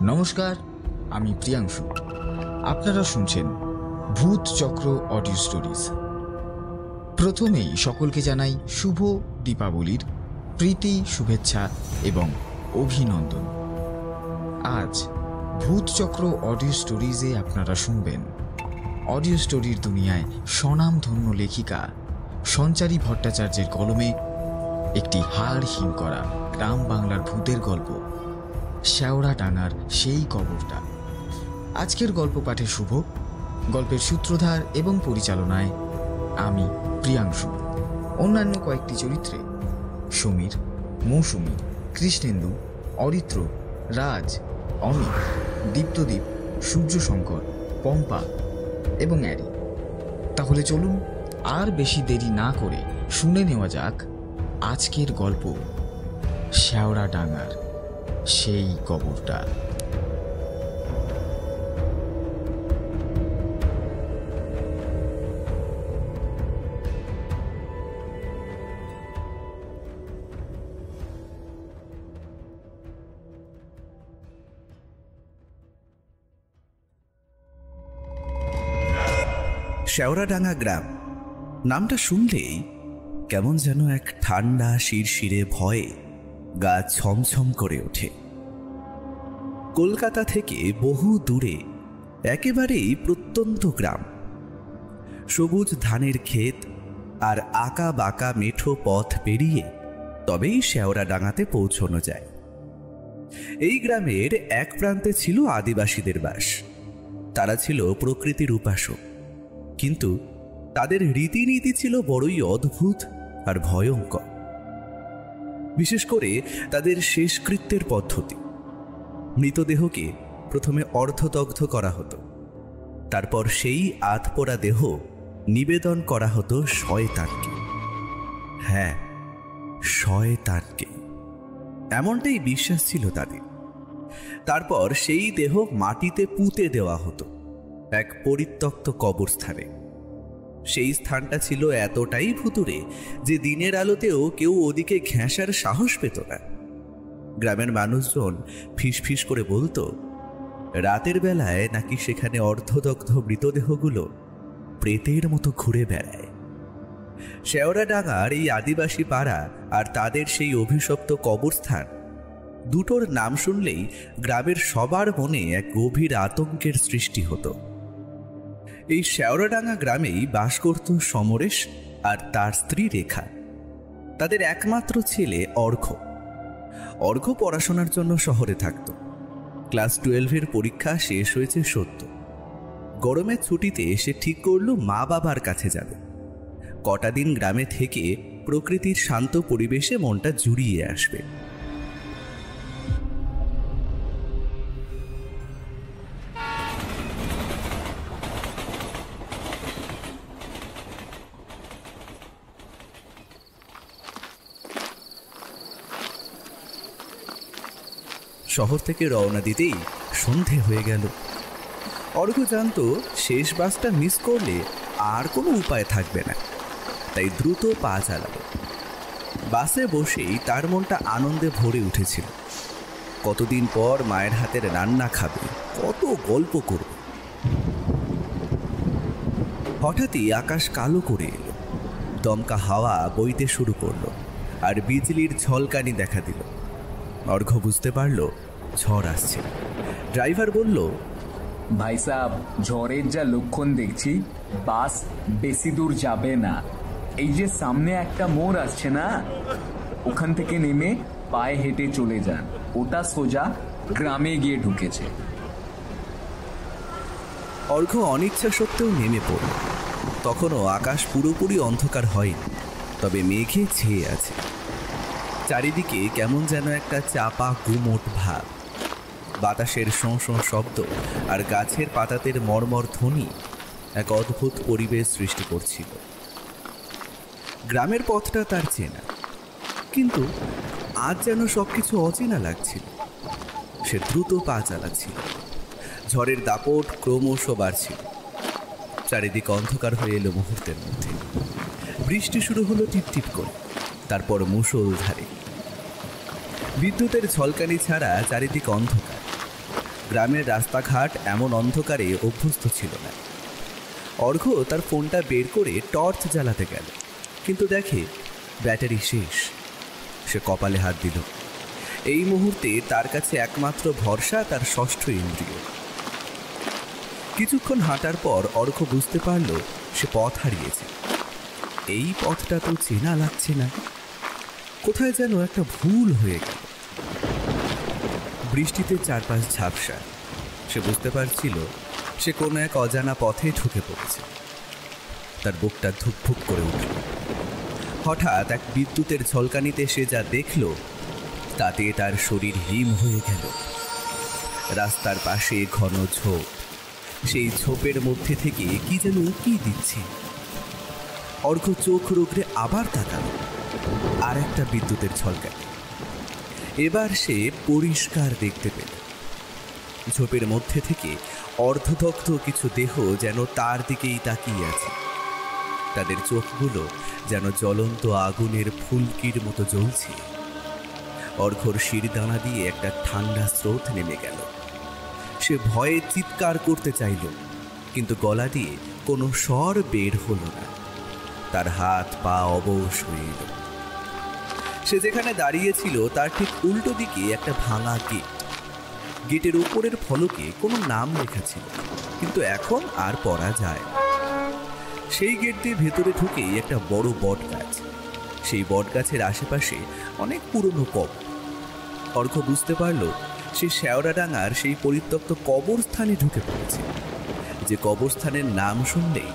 নমস্কার, আমি প্রিয়াংশু। আপনারা শুনছেন ভূত চক্র অডিও স্টোরিজ। প্রথমেই সকলকে জানাই শুভ দীপাবলির প্রীতি, শুভেচ্ছা এবং অভিনন্দন। আজ ভূত চক্র অডিও স্টোরিজে আপনারা শুনবেন অডিও স্টোরির দুনিয়ায় স্বনামধন্য লেখিকা সঞ্চারী ভট্টাচার্যের কলমে একটি হাড় হিম করা গ্রাম বাংলার ভূতের গল্প, শেওড়াডাঙ্গার সেই কবরটা। আজকের গল্প পাঠে শুভ, গল্পের সূত্রধার এবং পরিচালনায় আমি প্রিয়াংশু। অন্যান্য কয়েকটি চরিত্রে সমীর, মৌসুমী, কৃষ্ণেন্দু, অরিত্র, রাজ, অমিত, দীপ্তদীপ, সূর্যশঙ্কর, পম্পা এবং অ্যারি। তাহলে চলুন আর বেশি দেরি না করে শুনে নেওয়া যাক আজকের গল্প, শেওড়াডাঙ্গার সেই কবরটা। শেওড়াডাঙ্গা গ্রাম নামটা শুনলেই কেমন যেন এক ঠান্ডা শিরশিরে ভয়ে গা ছমছম করে ওঠে। কলকাতা থেকে বহু দূরে একেবারেই প্রত্যন্ত গ্রাম। সবুজ ধানের ক্ষেত আর আঁকা বাঁকা মেঠো পথ পেরিয়ে তবেই শেওড়াডাঙ্গাতে পৌঁছানো যায়। এই গ্রামের এক প্রান্তে ছিল আদিবাসীদের বাস। তারা ছিল প্রকৃতির উপাসক, কিন্তু তাদের রীতিনীতি ছিল বড়ই অদ্ভুত আর ভয়ঙ্কর। বিশেষ করে তাদের শেষকৃত্যের পদ্ধতি। মৃতদেহকে প্রথমে অর্ধদগ্ধ করা হতো, তারপর সেই আধপোড়া দেহ নিবেদন করা হতো শয়তানকে। হ্যাঁ, শয়তানকে, এমনটাই বিশ্বাস ছিল তাদের। তারপর সেই দেহ মাটিতে পুঁতে দেওয়া হতো এক পরিত্যক্ত কবরস্থানে। সেই স্থানটা ছিল এতটাই ভুতুড়ে যে দিনের আলোতেও কেউ ওদিকে ঘেঁষার সাহস পেত না। গ্রামের মানুষজন ফিসফিস করে বলতো, রাতের বেলায় নাকি সেখানে অর্ধদগ্ধ মৃতদেহগুলো প্রেতের মতো ঘুরে বেড়ায়। শেওড়াডাঙ্গার এই আদিবাসী পাড়া আর তাদের সেই অভিশপ্ত কবরস্থান, দুটোর নাম শুনলেই গ্রামের সবার মনে এক গভীর আতঙ্কের সৃষ্টি হতো। এই শেওড়াডাঙ্গা গ্রামেই বাস করত সমরেশ আর তার স্ত্রী রেখা। তাদের একমাত্র ছেলে অর্ঘ্য। অর্ঘ্য পড়াশোনার জন্য শহরে থাকত। ক্লাস 12-এর পরীক্ষা শেষ হয়েছে সদ্য। গরমের ছুটিতে এসে ঠিক করল মা বাবার কাছে যাবে। কটা দিন গ্রামে থেকে প্রকৃতির শান্ত পরিবেশে মনটা জুড়িয়ে আসবে। শহর থেকে রওনা দিতেই সন্ধে হয়ে গেল। অর্ঘ্য জানত শেষ বাসটা মিস করলে আর কোনো উপায় থাকবে না, তাই দ্রুত পা চালালো। বাসে বসেই তার মনটা আনন্দে ভরে উঠেছিল। কতদিন পর মায়ের হাতের রান্না খাবে, কত গল্প করবে। হঠাৎই আকাশ কালো করে এলো। দমকা হাওয়া বইতে শুরু করলো আর বিজলির ঝলকানি দেখা দিল। অর্ঘ্য বুঝতে পারল ঝড় আসছে। ড্রাইভার বলল, ভাই সাহেব, ঝড়ের যা লক্ষণ দেখছি, বাস বেশি দূর যাবে না। এই যে সামনে একটা মোড় আসছে না, ওখান থেকে নেমে পায়ে হেঁটে চলে যান। ওটা সোজা গ্রামে গিয়ে ঢুকেছে। অর্ঘ্য অনিচ্ছা সত্ত্বেও নেমে পড়ল। তখনও আকাশ পুরোপুরি অন্ধকার হয়নি, তবে মেঘে ছেয়ে আছে। চারিদিকে কেমন যেন একটা চাপা গুমোট ভাব। বাতাসের শোঁ শোঁ শব্দ আর গাছের পাতাতের মর্মর ধ্বনি এক অদ্ভুত পরিবেশ সৃষ্টি করছিল। গ্রামের পথটা তার চেনা, কিন্তু আজ যেন সবকিছু অচেনা লাগছিল। সে দ্রুত পা চালাচ্ছিল। ঝড়ের দাপট ক্রমশ বাড়ছিল। চারিদিকে অন্ধকার হয়ে এলো মুহূর্তের মধ্যে। বৃষ্টি শুরু হলো টিপটিপ করে, তারপর মুষলধারে। বিদ্যুতের ঝলকানি ছাড়া চারিদিকে অন্ধকার। গ্রামের রাস্তাঘাট এমন অন্ধকারে অভ্যস্ত ছিল না। অর্ঘ্য তার ফোনটা বের করে টর্চ জ্বালাতে গেল, কিন্তু দেখে ব্যাটারি শেষ। সে কপালে হাত দিল। এই মুহূর্তে তার কাছে একমাত্র ভরসা তার ষষ্ঠ ইন্দ্রিয়। কিছুক্ষণ হাঁটার পর অর্ঘ্য বুঝতে পারল সে পথ হারিয়েছে। এই পথটা তো চেনা লাগছে না, কোথায় যেন একটা ভুল হয়ে গেল। বৃষ্টিতে চারপাশ ঝাপসা। সে বুঝতে পারছিল সে কোনো এক অজানা পথে ঢুকে পড়েছে। তার বুকটা ধুকভুক করে উঠল। হঠাৎ এক বিদ্যুতের ঝলকানিতে সে যা দেখল তাতে তার শরীর হিম হয়ে গেল। রাস্তার পাশে ঘন ঝোপ, সেই ঝোপের মধ্যে থেকে কি যেন উঁকি দিচ্ছে। অর্ঘ্য চোখ রোগড়ে আবার তাকাল, আর একটা বিদ্যুতের ঝলকানি। এবার সে পরিষ্কার দেখতে পেল ঝোপের মধ্যে থেকে অর্ধদগ্ধ কিছু দেহ যেন তার দিকেই তাকিয়ে আছে। তাদের চোখগুলো যেন জ্বলন্ত আগুনের ফুলকির মতো জ্বলছে। অর্ঘ্যর শিরদানা দিয়ে একটা ঠান্ডা স্রোত নেমে গেল। সে ভয়ে চিৎকার করতে চাইল, কিন্তু গলা দিয়ে কোনো স্বর বের হলো না। তার হাত পা অবশ হয়ে এলো। সে যেখানে দাঁড়িয়েছিল তার ঠিক উল্টো দিকে একটা ভাঙা গেট। গেটের উপরের ফলকে কোনো নাম লেখা ছিল, কিন্তু এখন আর পড়া যায় না। সেই গেট দিয়ে ভেতরে ঢুকেই একটা বড় বট গাছ। সেই বট গাছের আশেপাশে অনেক পুরনো কবর। অর্ঘ্য বুঝতে পারল সে শেওড়াডাঙ্গার সেই পরিত্যক্ত কবরস্থানে ঢুকে পড়েছে, যে কবরস্থানের নাম শুনলেই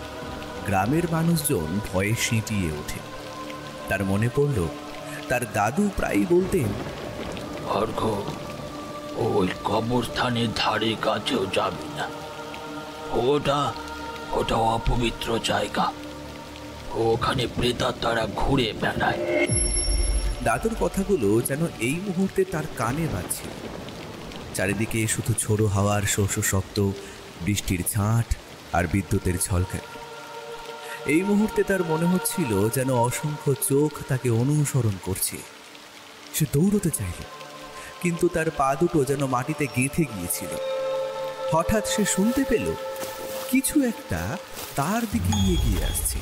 গ্রামের মানুষজন ভয়ে সিঁটিয়ে ওঠে। তার মনে পড়ল তার দাদু প্রায়ই বলতেন, অর্ঘ্য, ওই কবরস্থানের ধারে কাছেও যাবি না, ওটা অপবিত্র জায়গা, ওখানে প্রেতাত্মারা ঘুরে বেড়ায়। দাদুর কথাগুলো যেন এই মুহূর্তে তার কানে বাজছিল। চারিদিকে শুধু ঝোড়ো হাওয়ার শোষ শব্দ, বৃষ্টির ঝাঁট আর বিদ্যুতের ঝলকানি। এই মুহূর্তে তার মনে হচ্ছিল যেন অসংখ্য চোখ তাকে অনুসরণ করছে। সে দৌড়তে চাইল, কিন্তু তার পা দুটো যেন মাটিতে গেঁথে গিয়েছিল। হঠাৎ সে শুনতে পেল কিছু একটা তার দিকে এগিয়ে আসছে,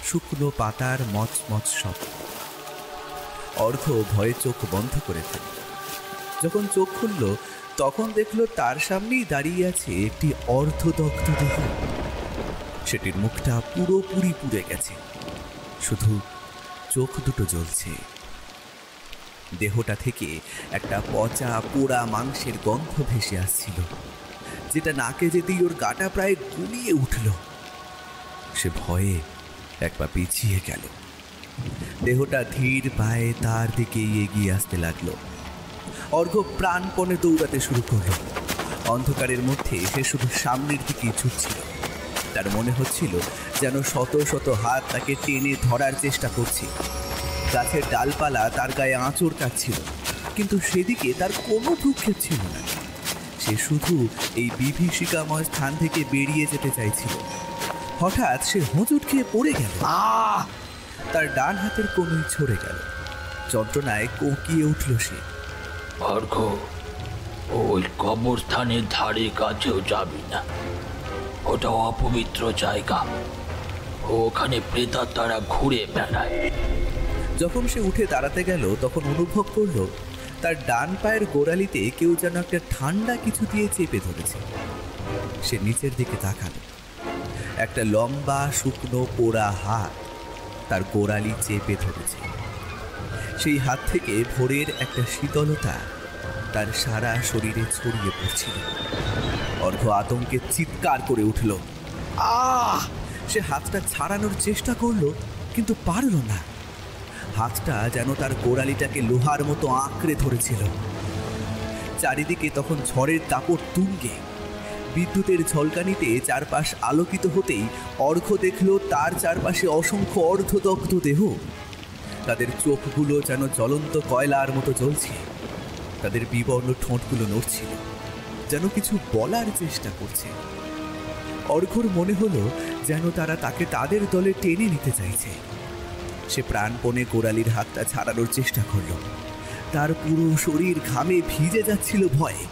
শুকনো পাতার মচমচ শব্দ। অর্ঘ্য ভয়ে চোখ বন্ধ করে ফেলল। যখন চোখ খুলল তখন দেখল তার সামনেই দাঁড়িয়ে আছে একটি অর্ধদগ্ধ দেহ। সেটির মুখটা পুরোপুরি পুড়ে গেছে, শুধু চোখ দুটো জ্বলছে। দেহটা থেকে একটা পচা পোড়া মাংসের গন্ধ ভেসে আসছিল, যেটা নাকে যেতেই ওর গাটা প্রায় গুলিয়ে উঠল। সে ভয়ে এক পা পিছিয়ে গেল। দেহটা ধীর পায়ে তার দিকে এগিয়ে আসতে লাগলো। অর্ঘ্য প্রাণপণে দৌড়াতে শুরু করল। অন্ধকারের মধ্যে সে শুধু সামনের দিকে ছুটছিল। তার মনে হচ্ছিল যেন শত শত হাত তাকে টেনে ধরার চেষ্টা করছে। গাছের ডালপালা তার গায়ে আঁচড় কাটছিল, কিন্তু সেদিকে তার কোনো ভ্রুক্ষেপ ছিল না। সে শুধু এই বিভীষিকাময় স্থান থেকে বেরিয়ে যেতে চাইছিল। হঠাৎ সে হোঁচট খেয়ে পড়ে গেল। তার ডান হাতের কনুই ছড়ে গেল। যন্ত্রণায় কোঁকিয়ে উঠল সে। অর্ঘ্য, ওই কবরস্থানের ধারে কাছেও যাবি না, ওটা অপবিত্র জায়গা, ওখানে প্রেতাত্মারা ঘুরে বেড়ায়। যখন সে উঠে দাঁড়াতে গেল তখন অনুভব করল তার ডান পায়ের গোড়ালিতে কেউ যেন একটা ঠান্ডা কিছু দিয়ে চেপে ধরেছে। সে নিচের দিকে তাকালো। একটা লম্বা শুকনো পোড়া হাত তার গোড়ালি চেপে ধরেছে। সেই হাত থেকে ভোরের একটা শীতলতা তার সারা শরীরে ছড়িয়ে পড়ছিল। অর্ঘ্য আতঙ্কে চিৎকার করে উঠল। সে হাতটা ছাড়ানোর চেষ্টা করলো, কিন্তু পারল না। হাতটা যেন তার গোড়ালিটাকে লোহার মতো আঁকড়ে ধরেছিল। চারিদিকে তখন ঝড়ের দাপট তুঙ্গে। বিদ্যুতের ঝলকানিতে চারপাশ আলোকিত হতেই অর্ঘ্য দেখল তার চারপাশে অসংখ্য অর্ধদগ্ধ দেহ। তাদের চোখগুলো যেন জ্বলন্ত কয়লার মতো জ্বলছে। তাদের বিবর্ণ ঠোঁটগুলো নড়ছিল, যেন কিছু বলার চেষ্টা করছে। অর্ঘ্যর মনে হলো যেন তারা তাকে তাদের দলে টেনে নিতে চাইছে। সে প্রাণপণে গোড়ালির হাতটা ছাড়ানোর চেষ্টা করল। তার পুরো শরীর ঘামে ভিজে যাচ্ছিল ভয়ে।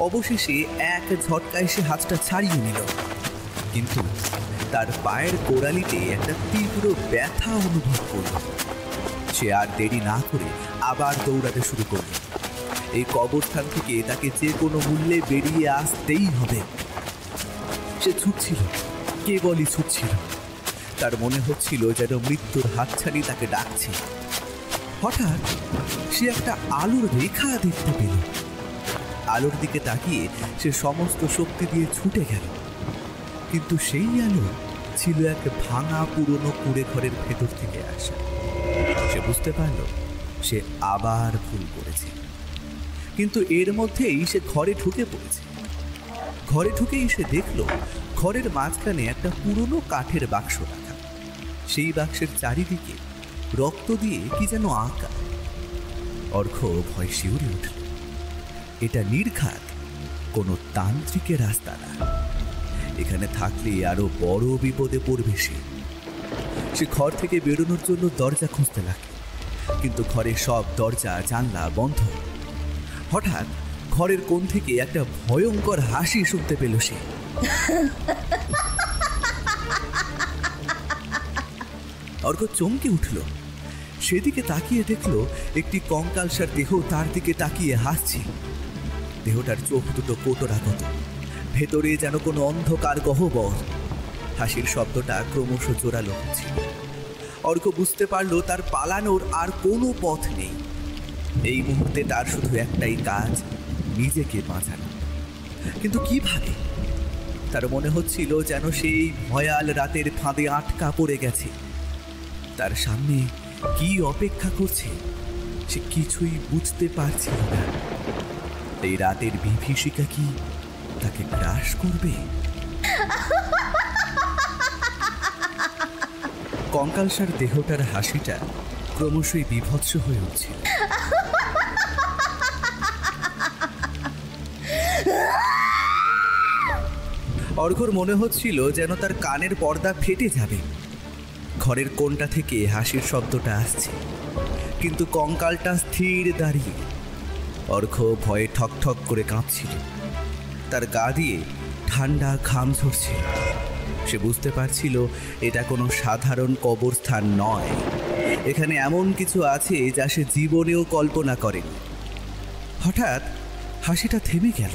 অবশেষে এক ঝটকায় সে হাতটা ছাড়িয়ে নিল, কিন্তু তার পায়ের গোড়ালিতে একটা তীব্র ব্যথা অনুভব করল। সে আর দেরি না করে আবার দৌড়াতে শুরু করল। এই কবরস্থান থেকে তাকে যে কোনো মূল্যে বেরিয়ে আসতেই হবে। সে ছুটছিল, কেবলই ছুটছিল। তার মনে হচ্ছিল যেন মৃত্যুর হাতছানি তাকে ডাকছে। হঠাৎ সে একটা আলোর রেখা দেখতে পেল। আলোর দিকে তাকিয়ে সে সমস্ত শক্তি দিয়ে ছুটে গেল, কিন্তু সেই আলো ছিল এক ভাঙা পুরনো কুঁড়ে ঘরের ভেতর থেকে আসা। সে বুঝতে পারল সে আবার ভুল করেছে, কিন্তু এর মধ্যেই সে ঘরে ঢুকে পড়েছে। ঘরে ঢুকেই সে দেখল ঘরের মাঝখানে একটা পুরনো কাঠের বাক্স রাখা। সেই বাক্সের চারিদিকে রক্ত দিয়ে কি যেন আঁকা। অর্ঘ ভয় শিউরে উঠল। এটা নির্ঘাত কোনো তান্ত্রিকের রাস্তা না। এখানে থাকলে আরো বড় বিপদে পড়বে সে ঘর থেকে বেরোনোর জন্য দরজা খুঁজতে লাগল, কিন্তু ঘরের সব দরজা জানলা বন্ধ। হঠাৎ ঘরের কোণ থেকে একটা ভয়ঙ্কর হাসি শুনতে পেল সে। অর্ঘ চমকে উঠল। সেদিকে তাকিয়ে দেখল একটি কঙ্কালসার দেহ তার দিকে তাকিয়ে হাসছে। দেহটার চোখ দুটো কোটরাগত, ভেতরে যেন কোনো অন্ধকার গহ্বর। হাসির শব্দটা ক্রমশ জোরালো হচ্ছে। অর্ঘ বুঝতে পারল তার পালানোর আর কোনো পথ নেই। এই মুহূর্তে তার শুধু একটাই কাজ, নিজেকে বাঁচানো। কিন্তু কিভাবে? তার মনে হচ্ছিল যেন সেই ভয়াল রাতের ফাঁদে আটকা পড়ে গেছে। তার সামনে কি অপেক্ষা করছে সে কিছুই বুঝতে পারছিল না। এই রাতের বিভীষিকা কি তাকে গ্রাস করবে? কঙ্কালসার দেহটার হাসিটা ক্রমশই বিভৎস হয়ে উঠছিল। অর্ঘর মনে হচ্ছিল যেন তার কানের পর্দা ফেটে যাবে। ঘরের কোণটা থেকে হাসির শব্দটা আসছে, কিন্তু কঙ্কালটা স্থির দাঁড়িয়ে। অর্ঘ ভয়ে ঠকঠক করে কাঁপছিল। তার গা দিয়ে ঠান্ডা ঘাম ঝরছে। সে বুঝতে পারছিল এটা কোনো সাধারণ কবরস্থান নয়। এখানে এমন কিছু আছে যা সে জীবনেও কল্পনা করেনি। হঠাৎ হাসিটা থেমে গেল।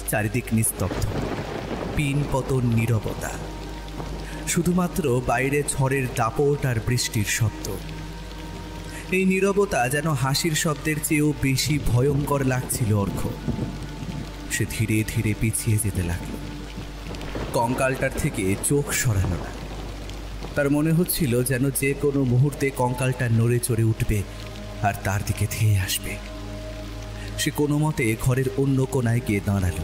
চারিদিক নিস্তব্ধ, পিন পতন নীরবতা। শুধুমাত্র বাইরে ঝড়ের দাপট আর বৃষ্টির শব্দ। এই নীরবতা যেন হাসির শব্দের চেয়েও বেশি ভয়ঙ্কর লাগছিল অর্ঘ। সে ধীরে ধীরে পিছিয়ে যেতে লাগলো। কঙ্কালটার থেকে চোখ সরালো না। তার মনে হচ্ছিল যেন যে কোনো মুহূর্তে কঙ্কালটা নড়ে চড়ে উঠবে আর তার দিকে ধেয়ে আসবে। সে কোনো মতে ঘরের অন্য কোনায় গিয়ে দাঁড়ালো।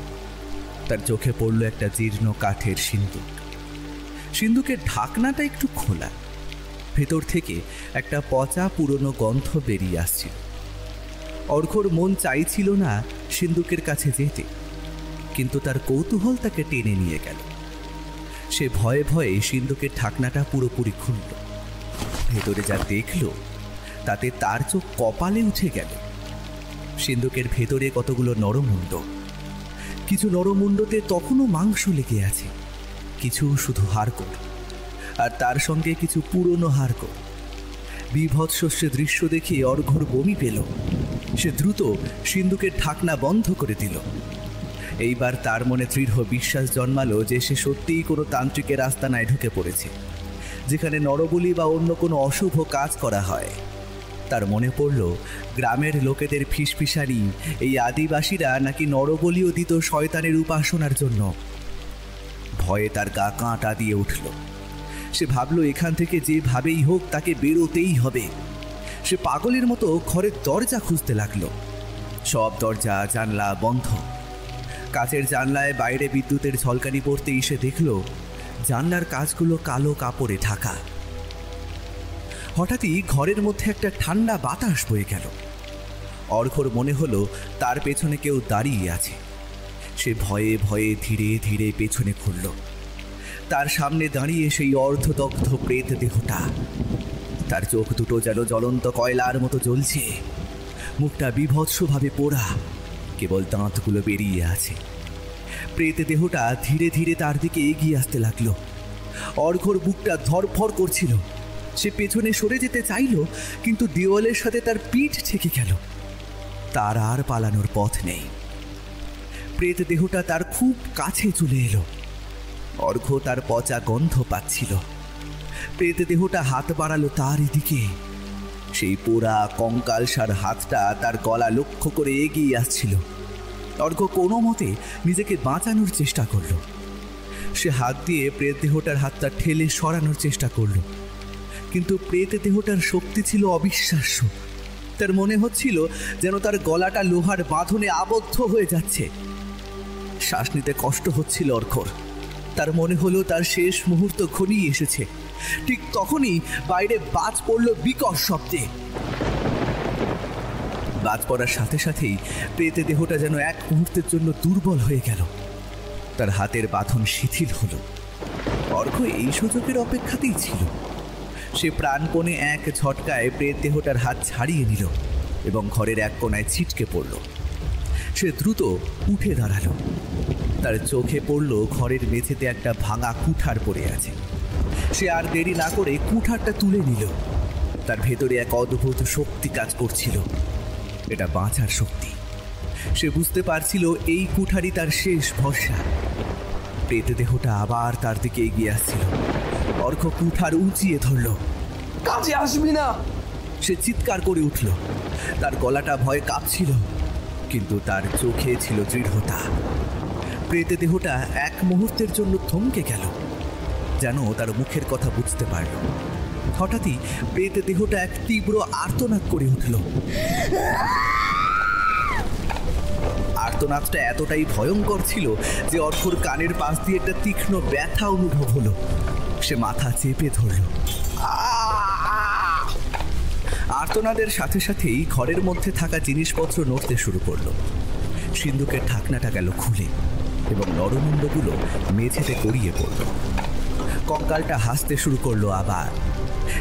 তার চোখে পড়ল একটা জীর্ণ কাঠের সিন্দুক। সিন্দুকের ঢাকনাটা একটু খোলা। ভেতর থেকে একটা পচা পুরনো গন্ধ বেরিয়ে আসছিল। অর্ঘর মন চাইছিল না সিন্দুকের কাছে যেতে, কিন্তু তার কৌতূহল তাকে টেনে নিয়ে গেল। সে ভয়ে ভয়ে সিন্দুকের ঢাকনাটা পুরোপুরি খুলল। ভেতরে যা দেখল তাতে তার চোখ কপালে উঠে গেল। সিন্দুকের ভেতরে কতগুলো নরমুণ্ড। কিছু নরমুণ্ডতে তখনও মাংস লেগে আছে, কিছু শুধু হাড়গোড়, আর তার সঙ্গে কিছু পুরনো হাড়গোড়। বিভৎস সে দৃশ্য দেখে অর্ঘর বমি পেল। সে দ্রুত সিন্দুকের ঢাকনা বন্ধ করে দিল। এইবার তার মনে দৃঢ় বিশ্বাস জন্মালো যে সে সত্যিই কোনো তান্ত্রিকের আস্তানায় ঢুকে পড়েছে, যেখানে নরবলি বা অন্য কোনো অশুভ কাজ করা হয়। তার মনে পড়ল গ্রামের লোকেদের ফিসফিসানি এই আদিবাসীরা নাকি নরবলিও দিত শয়তানের উপাসনার জন্য। ভয়ে তার গা কাঁটা দিয়ে উঠল। সে ভাবল এখান থেকে যেভাবেই হোক তাকে বেরোতেই হবে। সে পাগলের মতো ঘরের দরজা খুঁজতে লাগলো। সব দরজা জানলা বন্ধ। কাচের জানলায় বাইরে বিদ্যুতের ঝলকানি পড়তেই সে দেখল জানলার কাঁচগুলো কালো কাপড়ে ঢাকা। হঠাৎই ঘরের মধ্যে একটা ঠান্ডা বাতাস বয়ে গেল। অর্ঘর মনে হলো তার পেছনে কেউ দাঁড়িয়ে আছে। সে ভয়ে ভয়ে ধীরে ধীরে পেছনে ঘুরল। তার সামনে দাঁড়িয়ে সেই অর্ধদগ্ধ প্রেত দেহটা। তার চোখ দুটো যেন জ্বলন্ত কয়লার মতো জ্বলছে, মুখটা বিভৎসভাবে পোড়া। কেবল দাঁতগুলো বেরিয়ে আছে। প্রেত দেহটা ধীরে ধীরে তার দিকে এগিয়ে আসতে লাগলো। অর্ঘ্যর বুকটা ধরফর করছিল। সে পেছনে সরে যেতে চাইল, কিন্তু দেওয়ালের সাথে তার পিঠ ঠেকে গেল। তার আর পালানোর পথ নেই। প্রেত দেহটা তার খুব কাছে চলে এলো। অর্ঘ্য তার পচা গন্ধ পাচ্ছিল। প্রেত দেহটা হাত বাড়ালো তার দিকে। সেই পোড়া কঙ্কালসার হাতটা তার গলা লক্ষ্য করে এগিয়ে আসছিল। অর্ঘ্য কোনো মতে নিজেকে বাঁচানোর চেষ্টা করল। সে হাত দিয়ে প্রেত দেহটার হাতটা ঠেলে সরানোর চেষ্টা করল, কিন্তু প্রেত দেহটার শক্তি ছিল অবিশ্বাস্য। তার মনে হচ্ছিল যেন তার গলাটা লোহার বাঁধনে আবদ্ধ হয়ে যাচ্ছে। শ্বাস নিতে কষ্ট হচ্ছিল অর্ঘ্যর। তার মনে হলো তার শেষ মুহূর্ত ঘনিয়ে এসেছে। ঠিক তখনই বাইরে বাজ পড়ল বিকট শব্দে। বাজ পড়ার সাথে সাথেই প্রেত দেহটা যেন এক মুহূর্তের জন্য দুর্বল হয়ে গেল। তার হাতের বাঁধন শিথিল হলো। অর্ঘ্য এই সুযোগের অপেক্ষাতেই ছিল। সে প্রাণপণে এক ঝটকায় প্রেত দেহটার হাত ছাড়িয়ে নিল এবং ঘরের এক কোণায় ছিটকে পড়ল। সে দ্রুত উঠে দাঁড়ালো। তার চোখে পড়ল ঘরের মেঝেতে একটা ভাঙা কুঠার পড়ে আছে। সে আর দেরি না করে কুঠারটা তুলে নিল। তার ভেতরে এক অদ্ভুত শক্তি কাজ করছিল। এটা বাঁচার শক্তি। সে বুঝতে পারছিল এই কুঠারই তার শেষ ভরসা। প্রেত দেহটা আবার তার দিকে এগিয়ে আসছিল। অর্ঘ্য কুঠার উঁচিয়ে ধরল। কাছে আসবি না! সে চিৎকার করে উঠল। তার গলাটা ভয়ে কাঁপছিল, কিন্তু তার চোখে ছিল দৃঢ়তা। প্রেত দেহটা এক মুহূর্তের জন্য থমকে গেল, যেন তার মুখের কথা বুঝতে পারল। হঠাৎই প্রেত দেহটা এক তীব্র আর্তনাদ করে উঠল। আর্তনাদটা এতটাই ভয়ঙ্কর ছিল যে অর্ঘ্যর কানের পাশ দিয়ে একটা তীক্ষ্ণ ব্যথা অনুভব হলো। সে মাথা চেপে ধরল। আর্তনাদের সাথে সাথেই ঘরের মধ্যে থাকা জিনিসপত্র নড়তে শুরু করলো। সিন্দুকের ঢাকনাটা গেল খুলে এবং নরমুণ্ডগুলো মেঝেতে গড়িয়ে পড়ল। কঙ্কালটা হাসতে শুরু করলো আবার।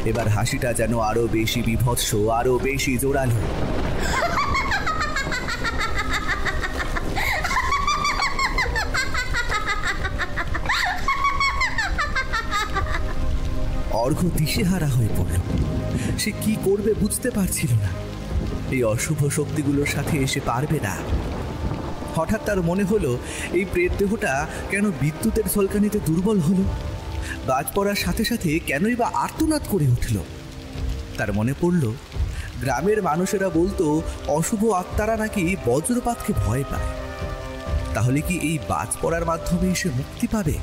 এবার হাসিটা যেন আরো বেশি বীভৎস, আরো বেশি জোরালো। অর্ঘ্য দিশেহারা হয়ে পড়ল। সে কি করবে বুঝতে পারছিল না। এই অশুভ শক্তিগুলোর সাথে এসে পারবে না। হঠাৎ তার মনে হলো এই প্রেত দেহটা কেন বিদ্যুতের ঝলকানিতে দুর্বল হলো? বাজ পড়ার সাথে সাথে কেনই বা আর্তনাদ করে উঠল? তার মনে পড়ল গ্রামের মানুষেরা বলতো অশুভ আত্মারা নাকি বজ্রপাতকে ভয় পায়। তাহলে কি এই বাজ পড়ার মাধ্যমে সে মুক্তি পাবে?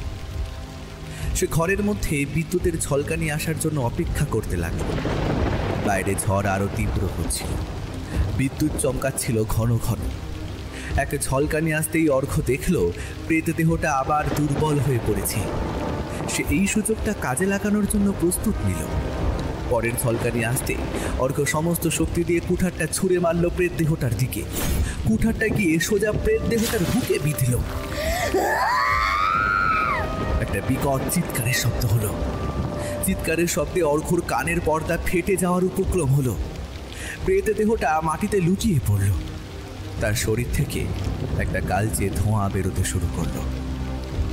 সে ঘরের মধ্যে বিদ্যুতের ঝলকানি আসার জন্য অপেক্ষা করতে লাগলো। বাইরে ঝড় আরো তীব্র হচ্ছিল। বিদ্যুৎ চমকাচ্ছিল ঘন ঘন। এক ঝলকানি আসতেই অর্ঘ্য দেখল প্রেত দেহটা আবার দুর্বল হয়ে পড়েছে। সে এই সুযোগটা কাজে লাগানোর জন্য প্রস্তুত নিল। পরের ঝলকানি আসতে অর্ঘ্য সমস্ত শক্তি দিয়ে কুঠারটা ছুঁড়ে মারল প্রেত দেহটার দিকে। কুঠারটা গিয়ে সোজা প্রেত দেহটার বুকে বিঁধল। একটা বিকট চিৎকারের শব্দ হলো। চিৎকারের শব্দে অর্ঘ্যর কানের পর্দা ফেটে যাওয়ার উপক্রম হলো। প্রেত দেহটা মাটিতে লুটিয়ে পড়ল। তার শরীর থেকে একটা কালচে ধোঁয়া বেরোতে শুরু করলো।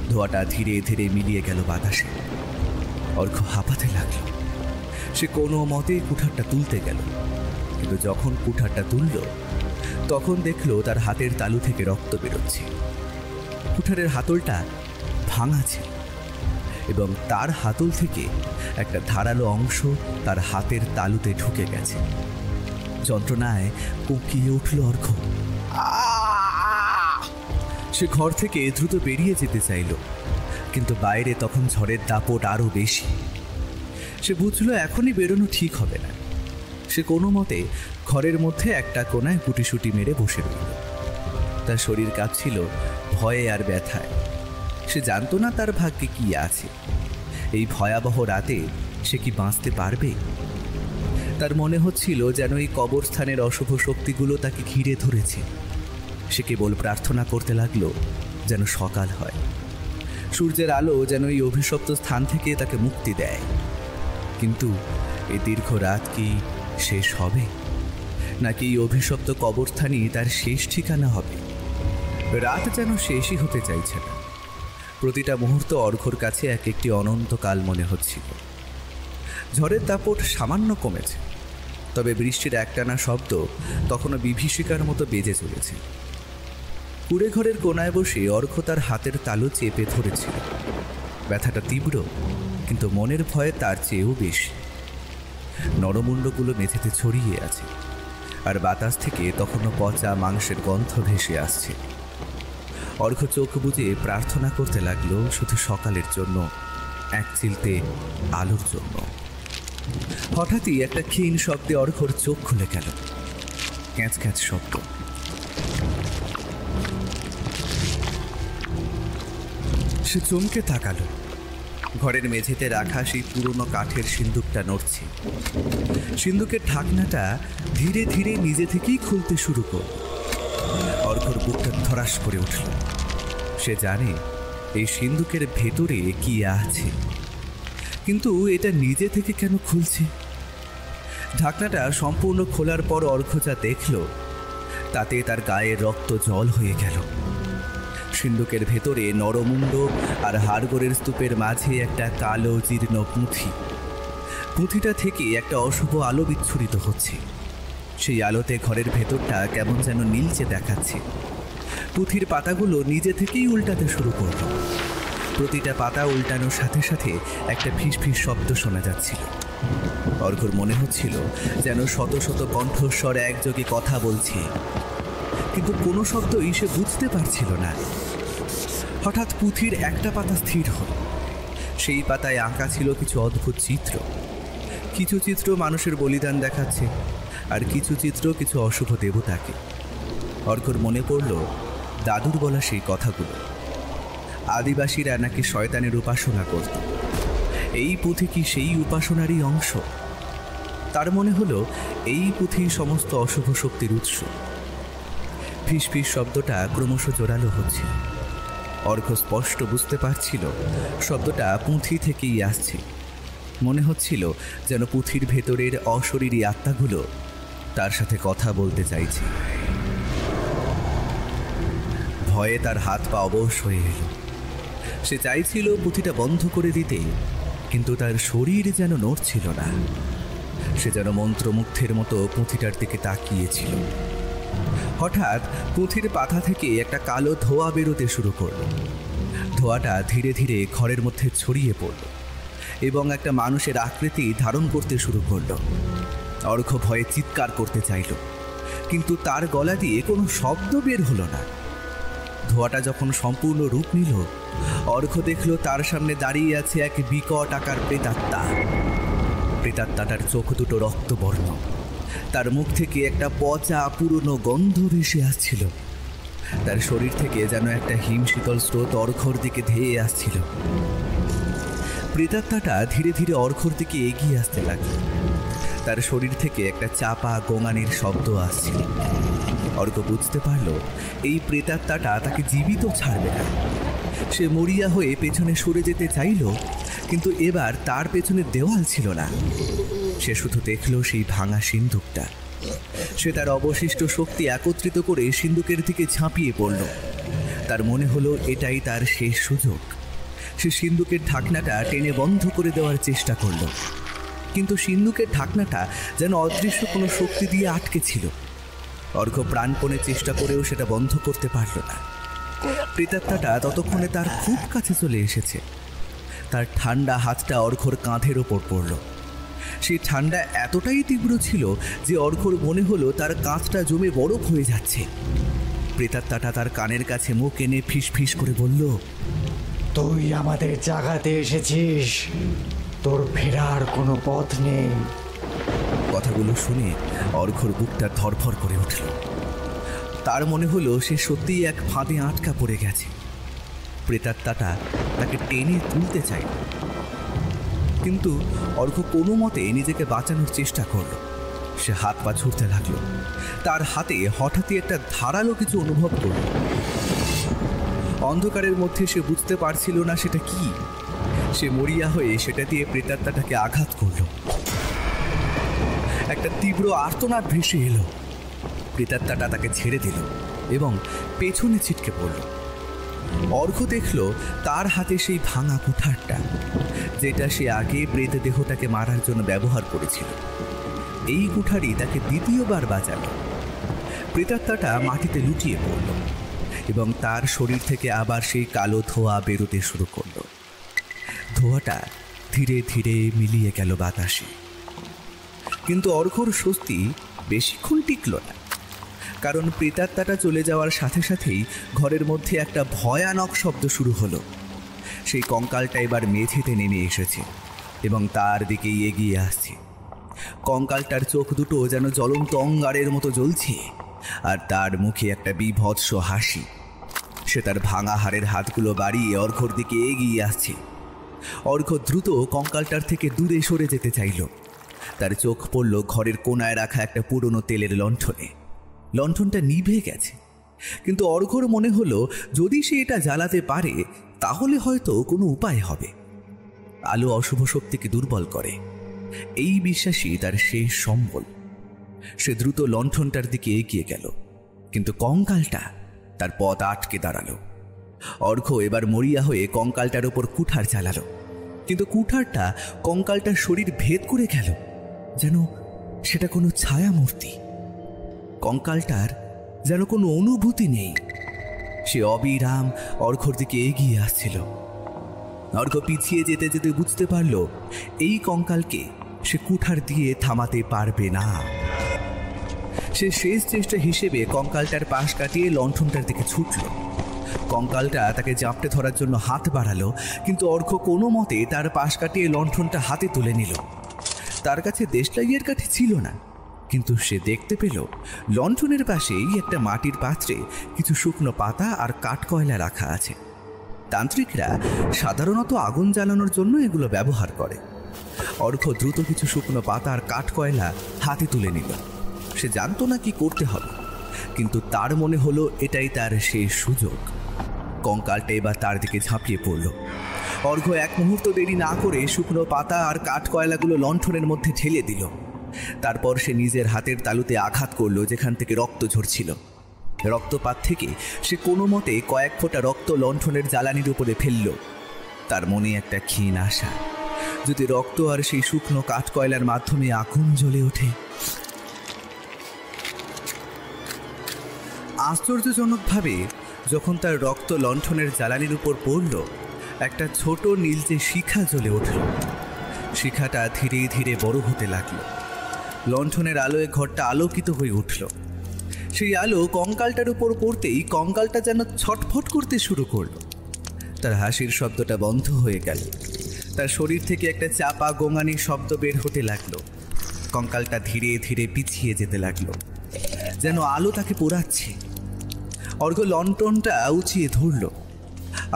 ধোঁয়াটা ধীরে ধীরে মিলিয়ে গেল বাতাসে। অর্ঘ্য হাঁপাতে লাগলো। সে কোনো মতে কুঠারটা তুলতে গেল, কিন্তু যখন কুঠারটা তুলল তখন দেখলো তার হাতের তালু থেকে রক্ত বেরোচ্ছে। কুঠারের হাতলটা ভাঙা ছিল এবং তার হাতল থেকে একটা ধারালো অংশ তার হাতের তালুতে ঢুকে গেছে। যন্ত্রণায় কুঁকিয়ে উঠল অর্ঘ্য। সে ঘর থেকে দ্রুত বেরিয়ে যেতে চাইল, কিন্তু বাইরে তখন ঝড়ের দাপট আরো বেশি। সে বুঝল এখনই বেরোনো ঠিক হবে না। সে কোনো মতে ঘরের মধ্যে একটা কোণায় গুটিসুটি মেরে বসে রইল। তার শরীর কাঁপছিল ভয়ে আর ব্যথায়। সে জানতো না তার ভাগ্যে কি আছে। এই ভয়াবহ রাতে সে কি বাঁচতে পারবে? তার মনে হচ্ছিল যেন এই কবরস্থানের অশুভ শক্তিগুলো তাকে ঘিরে ধরেছে। সে কেবল প্রার্থনা করতে লাগলো যেন সকাল হয়। সূর্যের আলো যেন এই অভিশপ্ত স্থান থেকে তাকে মুক্তি দেয়। কিন্তু এই দীর্ঘ রাত কি শেষ হবে, নাকি এই অভিশপ্ত কবরস্থানই তার শেষ ঠিকানা হবে? রাত যেন শেষই হতে চাইছে না। প্রতিটা মুহূর্ত অর্ঘ্যর কাছে এক একটি অনন্তকাল মনে হচ্ছিল। ঝড়ের দাপট সামান্য কমেছে, তবে বৃষ্টির একটানা শব্দ তখনও বিভীষিকার মতো বেজে চলেছে। কুড়ে ঘরের কোনায় বসে অর্ঘ্য তার হাতের তালু চেপে ধরেছিল। ব্যথাটা তীব্র, কিন্তু মনের ভয়ে তার চেয়েও বেশি। নরমুণ্ডগুলো মেঝেতে ছড়িয়ে আছে, আর বাতাস থেকে তখনও পচা মাংসের গন্ধ ভেসে আসছে। অর্ঘ্য চোখ বুজে প্রার্থনা করতে লাগলো শুধু সকালের জন্য, এক চিলতে আলোর জন্য। হঠাৎই একটা ক্ষীণ শব্দে অর্ঘ্যর চোখ খুলে গেল। ক্যাঁচ ক্যাঁচ শব্দ। সে চমকে তাকালো। ঘরের মেঝেতে রাখা সেই পুরনো কাঠের সিন্দুকটা নড়ছে। সিন্দুকের ঢাকনাটা ধীরে ধীরে নিজে থেকেই খুলতে শুরু করল। অর্ঘ্যর বুকটা ধরাস করে উঠল। সে জানে এই সিন্দুকের ভেতরে কি আছে, কিন্তু এটা নিজে থেকে কেন খুলছে? ঢাকনাটা সম্পূর্ণ খোলার পর অর্ঘ্য যা দেখল, তাতে তার গায়ে রক্ত জল হয়ে গেল। সিন্দুকের ভেতরে নরমুণ্ড আর হাড়গোড়ের স্তূপের মাঝে একটা কালো জীর্ণ পুঁথি। পুঁথিটা থেকে একটা অশুভ আলো বিচ্ছুরিত হচ্ছে। সেই আলোতে ঘরের ভেতরটা কেমন যেন নীলচে দেখাচ্ছে। পুঁথির পাতাগুলো নিজে থেকেই উল্টাতে শুরু করল। প্রতিটা পাতা উল্টানোর সাথে সাথে একটা ফিস ফিস শব্দ শোনা যাচ্ছিল। অর্ঘ্যর মনে হচ্ছিল যেন শত শত কণ্ঠস্বর একযোগে কথা বলছে, কিন্তু কোনো শব্দই সে বুঝতে পারছিল না। হঠাৎ পুঁথির একটা পাতা স্থির হল। সেই পাতায় আঁকা ছিল কিছু অদ্ভুত চিত্র। কিছু চিত্র মানুষের বলিদান দেখাচ্ছে, আর কিছু চিত্র কিছু অশুভ দেবতাকে। অর্ঘ্যর মনে পড়ল দাদুর বলা সেই কথাগুলো। আদিবাসীরা নাকি শয়তানের উপাসনা করত। এই পুঁথি কি সেই উপাসনারই অংশ? তার মনে হলো এই পুঁথি সমস্ত অশুভ শক্তির উৎস। ফিস ফিস শব্দটা ক্রমশ জোরালো হচ্ছে। অর্ঘ্য স্পষ্ট বুঝতে পারছিল শব্দটা পুঁথি থেকেই আসছে। মনে হচ্ছিল যেন পুঁথির ভেতরের অশরীরী আত্মাগুলো তার সাথে কথা বলতে চাইছে। ভয়ে তার হাত পা অবশ হয়ে এলো। সে চাইছিল পুঁথিটা বন্ধ করে দিতে, কিন্তু তার শরীর যেন নড়ছিল না। সে যেন মন্ত্রমুগ্ধের মতো পুঁথিটার দিকে তাকিয়েছিল। হঠাৎ পুঁথির পাতা থেকে একটা কালো ধোঁয়া বেরোতে শুরু করল। ধোঁয়াটা ধীরে ধীরে ঘরের মধ্যে ছড়িয়ে পড়ল এবং একটা মানুষের আকৃতি ধারণ করতে শুরু করল। অর্ঘ্য ভয়ে চিৎকার করতে চাইল, কিন্তু তার গলা দিয়ে কোনো শব্দ বের হলো না। ধোঁয়াটা যখন সম্পূর্ণ রূপ নিল, অর্ঘ্য দেখল তার সামনে দাঁড়িয়ে আছে এক বিকট আকার প্রেতাত্মা। প্রেতাত্মাটার চোখ দুটো রক্তবর্ণ। তার মুখ থেকে একটা পচা পুরনো গন্ধ ভেসে আসছিল। তার শরীর থেকে যেন একটা হিমশীতল স্রোত অর্ঘ্যর দিকে ধেয়ে আসছিল। প্রেতাত্মাটা ধীরে ধীরে অর্ঘ্যর দিকে এগিয়ে আসতে লাগল। তার শরীর থেকে একটা চাপা গোঙানির শব্দ আসছিল। অর্ঘ্য বুঝতে পারল এই প্রেতাত্মাটা তাকে জীবিত ছাড়বে না। সে মরিয়া হয়ে পেছনে সরে যেতে চাইল, কিন্তু এবার তার পেছনে দেওয়াল ছিল না। সে শুধু দেখল সেই ভাঙা সিন্দুকটা। সে তার অবশিষ্ট শক্তি একত্রিত করে সিন্দুকের দিকে ঝাঁপিয়ে পড়ল। তার মনে হলো এটাই তার শেষ সুযোগ। সে সিন্দুকের ঢাকনাটা টেনে বন্ধ করে দেওয়ার চেষ্টা করল, কিন্তু সিন্দুকের ঢাকনাটা যেন অদৃশ্য কোনো শক্তি দিয়ে আটকে ছিল। অর্ঘ্য প্রাণপণে চেষ্টা করেও সেটা বন্ধ করতে পারল না। প্রেতাত্মাটা ততক্ষণে তার খুব কাছে চলে এসেছে। তার ঠান্ডা হাতটা অর্ঘ্যর কাঁধের ওপর পড়ল। সেই ঠান্ডা এতটাই তীব্র ছিল যে অর্ঘ্যর মনে হলো তার কাঁধটা জমে বরফ হয়ে যাচ্ছে। প্রেতাত্মাটা তার কানের কাছে মুখ এনে ফিস ফিস করে বলল, তুই আমাদের জাগাতে এসেছিস, তোর ফেরার কোনো পথ নেই। কথাগুলো শুনে অর্ঘ্যর বুকটা ধরফর করে উঠল। তার মনে হলো সে সত্যিই এক ফাঁদে আটকা পড়ে গেছে। প্রেতাত্মাটা তাকে টেনে তুলতে চাইল, কিন্তু অর্ঘ্য কোনো মতে নিজেকে বাঁচানোর চেষ্টা করল। সে হাত পা ছুটতে লাগলো। তার হাতে হঠাৎই একটা ধারালো কিছু অনুভব করল। অন্ধকারের মধ্যে সে বুঝতে পারছিল না সেটা কি। সে মরিয়া হয়ে সেটা দিয়ে প্রেতাত্মাটাকে আঘাত করল। একটা তীব্র আর্তনাদ ভেসে এলো। প্রেতাত্মাটা তাকে ছেড়ে দিল এবং পেছনে ছিটকে পড়ল। অর্ঘ্য দেখল তার হাতে সেই ভাঙা কুঠারটা, যেটা সে আগে প্রেত দেহটাকে মারার জন্য ব্যবহার করেছিল। এই কুঠারই তাকে দ্বিতীয়বার বাজালো। প্রেতাত্মাটা মাটিতে লুটিয়ে পড়ল এবং তার শরীর থেকে আবার সেই কালো ধোঁয়া বেরোতে শুরু করল। ধোঁয়াটা ধীরে ধীরে মিলিয়ে গেল বাতাসে। কিন্তু অর্ঘ্যর স্বস্তি বেশিক্ষণ টিকল না, কারণ প্রেতাত্মাটা চলে যাওয়ার সাথে সাথেই ঘরের মধ্যে একটা ভয়ানক শব্দ শুরু হলো। সেই কঙ্কালটা এবার মেঝেতে নেমে এসেছে এবং তার দিকেই এগিয়ে আসছে। কঙ্কালটার চোখ দুটো যেন জ্বলন্ত অঙ্গারের মতো জ্বলছে, আর তার মুখে একটা বীভৎস হাসি। সে তার ভাঙা হাড়ের হাতগুলো বাড়িয়ে অর্ঘ্যর দিকে এগিয়ে আসছে। অর্ঘ্য দ্রুত কঙ্কালটার থেকে দূরে সরে যেতে চাইল। তার চোখ পড়ল ঘরের কোনায় রাখা একটা পুরনো তেলের লণ্ঠনে। লণ্ঠনটা নিভে গেছে, কিন্তু অর্ঘ্যর মনে হলো যদি সে এটা জ্বালাতে পারে তাহলে হয়তো কোনো উপায় হবে। আলো অশুভ শক্তিকে দুর্বল করে, এই বিশ্বাসই তার শেষ সম্বল। সে দ্রুত লণ্ঠনটার দিকে এগিয়ে গেল, কিন্তু কঙ্কালটা তার পথ আটকে দাঁড়ালো। অর্ঘ্য এবার মরিয়া হয়ে কঙ্কালটার ওপর কুঠার চালালো, কিন্তু কুঠারটা কঙ্কালটার শরীর ভেদ করে গেল, যেন সেটা কোনো ছায়া মূর্তি। কঙ্কালটার যেন কোনো অনুভূতি নেই। সে অবিরাম অর্ঘ্যর দিকে এগিয়ে আসছিল। অর্ঘ্য পিছিয়ে যেতে যেতে বুঝতে পারল এই কঙ্কালকে সে কুঠার দিয়ে থামাতে পারবে না। সে শেষ চেষ্টা হিসেবে কঙ্কালটার পাশ কাটিয়ে লণ্ঠনটার দিকে ছুটল। কঙ্কালটা তাকে জাপটে ধরার জন্য হাত বাড়ালো, কিন্তু অর্ঘ্য কোনো মতে তার পাশ কাটিয়ে লণ্ঠনটা হাতে তুলে নিল। তার কাছে দেশলাইয়ের কাঠি ছিল না, কিন্তু সে দেখতে পেল লণ্ঠনের পাশেই একটা মাটির পাত্রে কিছু শুকনো পাতা আর কাঠকয়লা রাখা আছে। তান্ত্রিকরা সাধারণত আগুন জ্বালানোর জন্য এগুলো ব্যবহার করে। অর্ঘ্য দ্রুত কিছু শুকনো পাতা আর কাঠকয়লা হাতে তুলে নিল। সে জানতো না কি করতে হবে, কিন্তু তার মনে হলো এটাই তার শেষ সুযোগ। কঙ্কালটা এবার তার দিকে ঝাঁপিয়ে পড়ল। অর্ঘ্য এক মুহূর্ত দেরি না করে শুকনো পাতা আর কাঠকয়লাগুলো লণ্ঠনের মধ্যে ঢেলে দিল। তারপর সে নিজের হাতের তালুতে আঘাত করল যেখান থেকে রক্ত ঝরছিল। রক্তপাত থেকে সে কোনো মতে কয়েক ফোঁটা রক্ত লণ্ঠনের জ্বালানির উপরে ফেলল। তার মনে একটা ক্ষীণ আশা, যদি রক্ত আর সেই শুকনো কাঠকয়লার মাধ্যমে আগুন জ্বলে ওঠে। আশ্চর্যজনকভাবে যখন তার রক্ত লণ্ঠনের জ্বালানির উপর পড়ল, একটা ছোট নীলচে শিখা জ্বলে উঠল। শিখাটা ধীরে ধীরে বড় হতে লাগল। লণ্ঠনের আলোয় ঘরটা আলোকিত হয়ে উঠল। সেই আলো কঙ্কালটার উপর পড়তেই কঙ্কালটা যেন ছটফট করতে শুরু করল। তার হাসির শব্দটা বন্ধ হয়ে গেল। তার শরীর থেকে একটা চাপা গোঙানির শব্দ বের হতে লাগলো। কঙ্কালটা ধীরে ধীরে পিছিয়ে যেতে লাগলো, যেন আলো তাকে পোড়াচ্ছে। অর্ঘ্য লণ্ঠনটা উঁচিয়ে ধরল।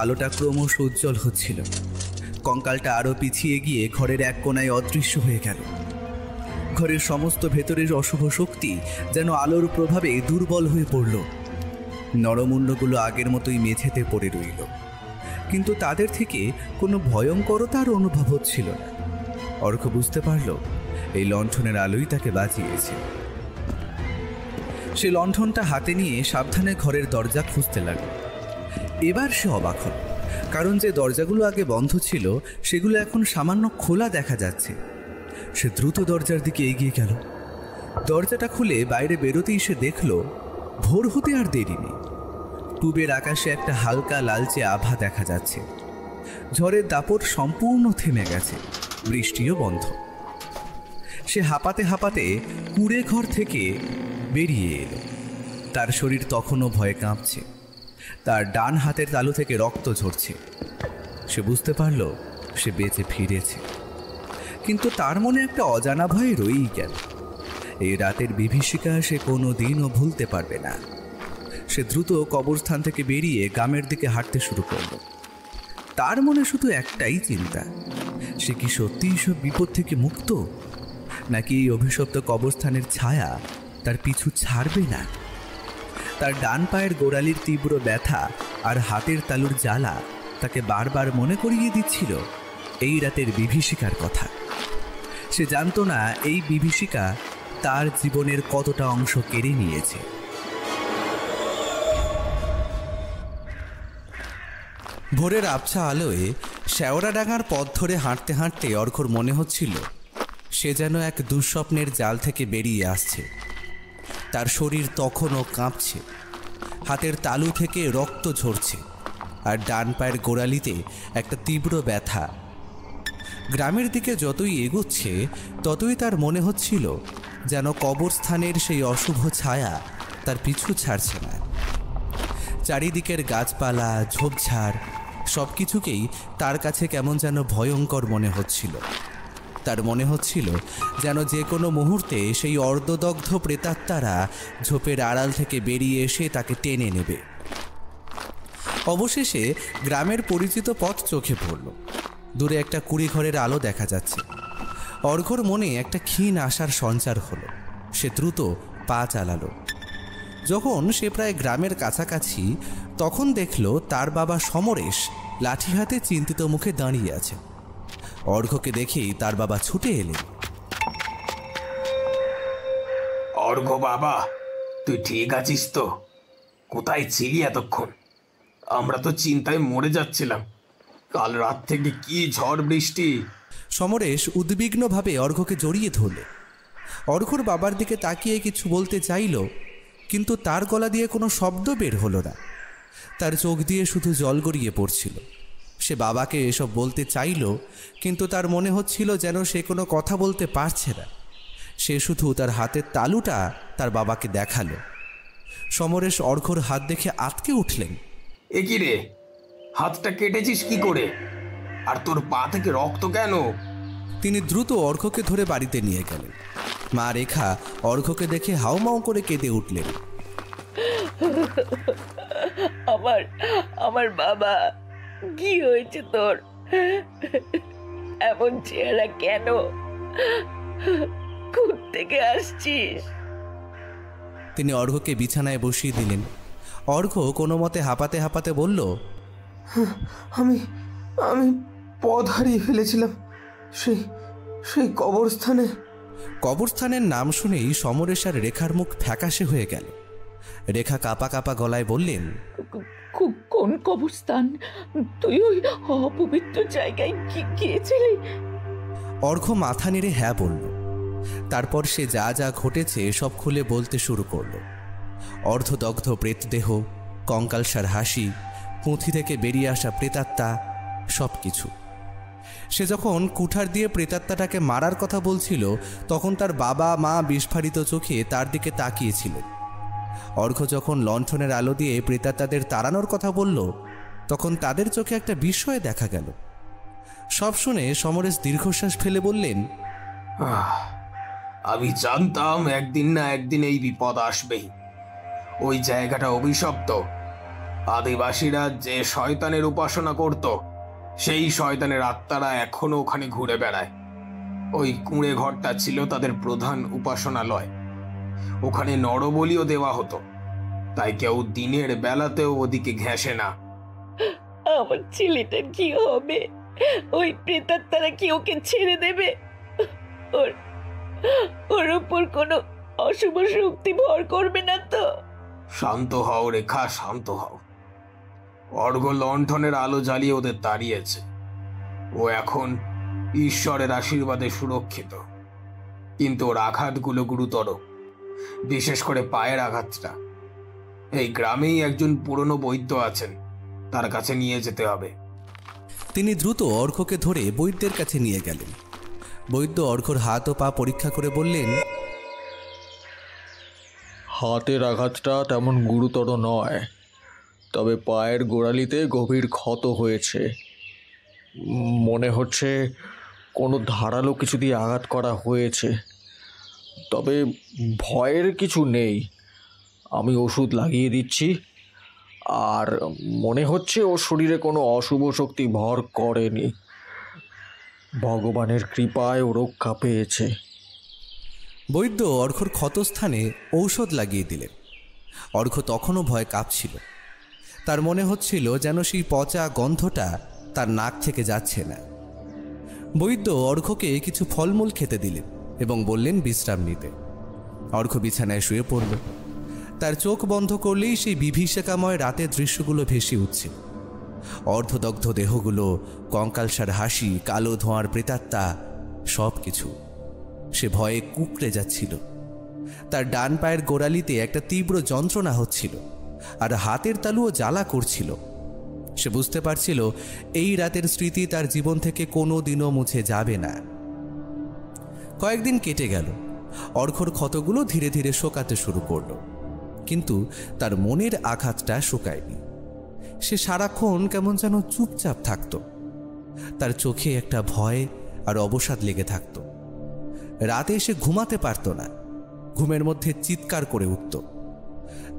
আলোটা ক্রমশ উজ্জ্বল হচ্ছিল। কঙ্কালটা আরও পিছিয়ে গিয়ে ঘরের এক কোনায় অদৃশ্য হয়ে গেল। ঘরের সমস্ত ভেতরের অশুভ শক্তি যেন আলোর প্রভাবে দুর্বল হয়ে পড়ল। নরমুণ্ডগুলো আগের মতোই মেঝেতে পড়ে রইল, কিন্তু তাদের থেকে কোনো ভয়ঙ্করতার অনুভব হচ্ছিল না। অর্ঘ্য বুঝতে পারল এই লণ্ঠনের আলোই তাকে বাঁচিয়েছে। সে লণ্ঠনটা হাতে নিয়ে সাবধানে ঘরের দরজা খুঁজতে লাগল। এবার সে অবাক হল, কারণ যে দরজাগুলো আগে বন্ধ ছিল সেগুলো এখন সামান্য খোলা দেখা যাচ্ছে। সে দ্রুত দরজার দিকে এগিয়ে গেল। দরজাটা খুলে বাইরে বেরোতেই সে দেখল ভোর হতে আর দেরি নেই। পূবের আকাশে একটা হালকা লালচে আভা দেখা যাচ্ছে। ঝড়ের দাপট সম্পূর্ণ থেমে গেছে, বৃষ্টিও বন্ধ। সে হাঁপাতে হাঁপাতে কুঁড়ে ঘর থেকে বেরিয়ে এলো। তার শরীর তখনও ভয়ে কাঁপছে। তার ডান হাতের তালু থেকে রক্ত ঝরছে। সে বুঝতে পারল সে বেঁচে ফিরেছে, কিন্তু তার মনে একটা অজানা ভয় রয়েই গেল। এই রাতের বিভীষিকা সে কোনো দিনও ভুলতে পারবে না। সে দ্রুত কবরস্থান থেকে বেরিয়ে গ্রামের দিকে হাঁটতে শুরু করল। তার মনে শুধু একটাই চিন্তা, সে কি সত্যিই সব বিপদ থেকে মুক্ত, নাকি এই অভিশপ্ত কবরস্থানের ছায়া তার পিছু ছাড়বে না। তার ডান পায়ের গোড়ালির তীব্র ব্যথা আর হাতের তালুর জ্বালা তাকে বারবার মনে করিয়ে দিচ্ছিল এই রাতের বিভীষিকার কথা। সে জানত না এই বিভীষিকা তার জীবনের কতটা অংশ কেড়ে নিয়েছে। ভোরের আবছা আলোয় শেওড়াডাঙ্গার পথ ধরে হাঁটতে হাঁটতে অর্ঘর মনে হচ্ছিল সে যেন এক দুঃস্বপ্নের জাল থেকে বেরিয়ে আসছে। তার শরীর তখনও কাঁপছে, হাতের তালু থেকে রক্ত ঝরছে, আর ডান পায়ের গোড়ালিতে একটা তীব্র ব্যথা। গ্রামের দিকে যতই এগোচ্ছে ততই তার মনে হচ্ছিল যেন কবরস্থানের সেই অশুভ ছায়া তার পিছু ছাড়ছে না। চারিদিকের গাছপালা, ঝোপঝাড় সব কিছুকেই তার কাছে কেমন যেন ভয়ঙ্কর মনে হচ্ছিল। তার মনে হচ্ছিল যেন যে কোনো মুহূর্তে সেই অর্ধদগ্ধ প্রেতাত্মারা ঝোপের আড়াল থেকে বেরিয়ে এসে তাকে টেনে নেবে। অবশেষে গ্রামের পরিচিত পথ চোখে পড়ল। দূরে একটা কুড়িঘরের আলো দেখা যাচ্ছে। অর্ঘর মনে একটা ক্ষীণ আশার সঞ্চার হলো। সে দ্রুত পা চালালো। যখন সে প্রায় গ্রামের কাছাকাছি, তখন দেখল তার বাবা সমরেশ লাঠি হাতে চিন্তিত মুখে দাঁড়িয়ে আছে। অর্ঘকে দেখেই তার বাবা ছুটে এলেন। অর্ঘ বাবা, তুই ঠিক আছিস তো? কোথায় ছিলি এতক্ষণ? আমরা তো চিন্তায় মরে যাচ্ছিলাম। কাল রাত থেকে কি ঝড় বৃষ্টি! সমরেশ উদ্বিগ্নভাবে অর্ঘকে জড়িয়ে ধরল। অর্ঘর বাবার দিকে তাকিয়ে কিছু বলতে চাইল, কিন্তু তার গলা দিয়ে কোনো শব্দ বের হলো না। তার চোখ দিয়ে শুধু জল গড়িয়ে পড়ছিল। সে বাবাকে এসব বলতে চাইল, কিন্তু তার মনে হচ্ছিল যেন সে কোনো কথা বলতে পারছে না। সে শুধু তার হাতের তালুটা তার বাবাকে দেখালো। সমরেশ অর্ঘর হাত দেখে আঁতকে উঠলেন। এ কি রে, হাতটা কেটেছিস কি করে? আর তোর পা থেকে রক্ত কেন? তিনি দ্রুত অর্ঘকে ধরে বাড়িতে নিয়ে গেলেন। মা রেখা অর্ঘকে দেখে হাউমাউ করে কেঁদে উঠলেন। আমার বাবা, কি হয়েছে তোর? এমন চেহারা কেন? কোথা থেকে আসছিস? তিনি অর্ঘকে বিছানায় বসিয়ে দিলেন। অর্ঘ কোনো মতে হাঁপাতে হাঁপাতে বলল, আমি আমি পথ হারিয়ে ফেলেছিলাম সেই কবরস্থানে। কবরস্থানের নাম শুনেই সমরেশ আর রেখার মুখ ফ্যাকাশে হয়ে গেল। রেখা কাঁপা কাঁপা গলায় বললেন, কোন কবরস্থান? তুই ওই অপবিত্র জায়গায় গিয়েছিলি? অর্ঘ মাথা নেড়ে হ্যাঁ বলল। তারপর সে যা যা ঘটেছে সব খুলে বলতে শুরু করল। অর্ধদগ্ধ প্রেতদেহ, কঙ্কালসার হাসি, পুঁথি থেকে বেরিয়ে আসা প্রেতাত্মা, সব কিছু। সে যখন কুঠার দিয়ে প্রেতাত্মাটাকে মারার কথা বলছিল, তখন তার বাবা মা বিস্ফারিত চোখে তার দিকে তাকিয়েছিলেন। অর্ঘ যখন লণ্ঠনের আলো দিয়ে প্রেতাত্মাদের তাড়ানোর কথা বলল, তখন তাদের চোখে একটা বিস্ময় দেখা গেল। সব শুনে সমরেশ দীর্ঘশ্বাস ফেলে বললেন, আমি জানতাম একদিন না একদিন এই বিপদ আসবেই। ওই জায়গাটা অভিশপ্ত। আদিবাসীরা যে শয়তানের উপাসনা করত, সেই শয়তানের আত্মারা এখনো ওখানে ঘুরে বেড়ায়। ওই কুঁড়ে ঘরটা ছিল তাদের প্রধান উপাসনালয়। ওখানে নরবলিও দেওয়া হতো, তাই কেউ দিনের বেলাতেও ওদিকে ঘেঁষে না। আমার ছেলেটার কি হবে? ওই প্রেতাত্মারা কি ওকে ছেড়ে দেবে? ওর উপর কোনো অশুভ শক্তি ভর করবে না তো? শান্ত হও রেখা, শান্ত হও। অর্ঘ লণ্ঠনের আলো জ্বালিয়ে ওদের তাড়িয়েছে। ও এখন ঈশ্বরের আশীর্বাদে সুরক্ষিত, কিন্তু ওর আঘাতগুলো গুরুতর, বিশেষ করে পায়ের আঘাতটা। এই গ্রামেই একজন পুরনো বৈদ্য আছেন, তার কাছে নিয়ে যেতে হবে। তিনি দ্রুত অর্ঘকে ধরে বৈদ্যের কাছে নিয়ে গেলেন। বৈদ্য অর্ঘর হাত ও পা পরীক্ষা করে বললেন, হাতের আঘাতটা তেমন গুরুতর নয়, তবে পায়ের গোড়ালিতে গভীর ক্ষত হয়েছে। মনে হচ্ছে কোনো ধারালো কিছু দিয়ে আঘাত করা হয়েছে, তবে ভয়ের কিছু নেই। আমি ওষুধ লাগিয়ে দিচ্ছি, আর মনে হচ্ছে ওর শরীরে কোনো অশুভ শক্তি ভর করেনি। ভগবানের কৃপায় ও রক্ষা পেয়েছে। বৈদ্য অর্ঘর ক্ষতস্থানে ঔষধ লাগিয়ে দিলেন। অর্ঘ তখনও ভয় কাঁপছিল। তার মনে হচ্ছিল যেন সেই পচা গন্ধটা তার নাক থেকে যাচ্ছে না। বৈদ্য অর্ঘকে কিছু ফলমূল খেতে দিলেন এবং বললেন বিশ্রাম নিতে। অর্ঘ বিছানায় শুয়ে পড়ল। তার চোখ বন্ধ করলেই সেই বিভীষিকাময় রাতের দৃশ্যগুলো ভেসে উঠছিল। অর্ধদগ্ধ দেহগুলো, কঙ্কালসার হাসি, কালো ধোঁয়ার প্রেতাত্মা, সব কিছু। সে ভয়ে কুঁকড়ে যাচ্ছিল। তার ডান পায়ের গোড়ালিতে একটা তীব্র যন্ত্রণা হচ্ছিল, আর হাতের তালুও জ্বালা করছিল। সে বুঝতে পারছিল এই রাতের স্মৃতি তার জীবন থেকে কোনো দিনও মুছে যাবে না। কয়েকদিন কেটে গেল। অর্ঘ্যর ক্ষতগুলো ধীরে ধীরে শোকাতে শুরু করল, কিন্তু তার মনের আঘাতটা শুকায়নি। সে সারাক্ষণ কেমন যেন চুপচাপ থাকত। তার চোখে একটা ভয় আর অবসাদ লেগে থাকত। রাতে সে ঘুমাতে পারত না, ঘুমের মধ্যে চিৎকার করে উঠত।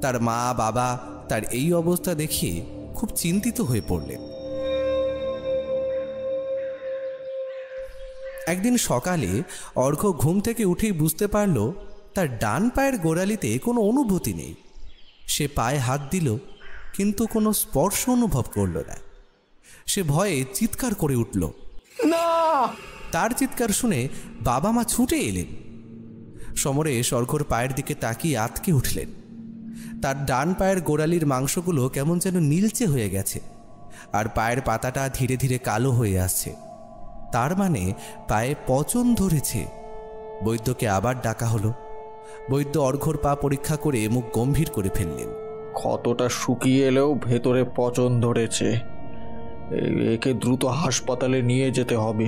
তার মা বাবা তার এই অবস্থা দেখে খুব চিন্তিত হয়ে পড়লেন। একদিন সকালে অর্ঘ্য ঘুম থেকে উঠেই বুঝতে পারল তার ডান পায়ের গোড়ালিতে কোনো অনুভূতি নেই। সে পায়ে হাত দিল, কিন্তু কোনো স্পর্শ অনুভব করল না। সে ভয়ে চিৎকার করে উঠল। না! তার চিৎকার শুনে বাবা মা ছুটে এলেন। সমরেশ অর্ঘ্যর পায়ের দিকে তাকিয়ে আঁতকে উঠলেন। তার ডান পায়ের গোড়ালির মাংসগুলো কেমন যেন নীলচে হয়ে গেছে, আর পায়ের পাতাটা ধীরে ধীরে কালো হয়ে আসছে। তার মানে পায়ে পচন ধরেছে। বৈদ্যকে আবার ডাকা হলো। বৈদ্য অর্ঘ্যর পা পরীক্ষা করে মুখ গম্ভীর করে ফেললেন। ক্ষতটা শুকিয়ে এলেও ভেতরে পচন ধরেছে। একে দ্রুত হাসপাতালে নিয়ে যেতে হবে,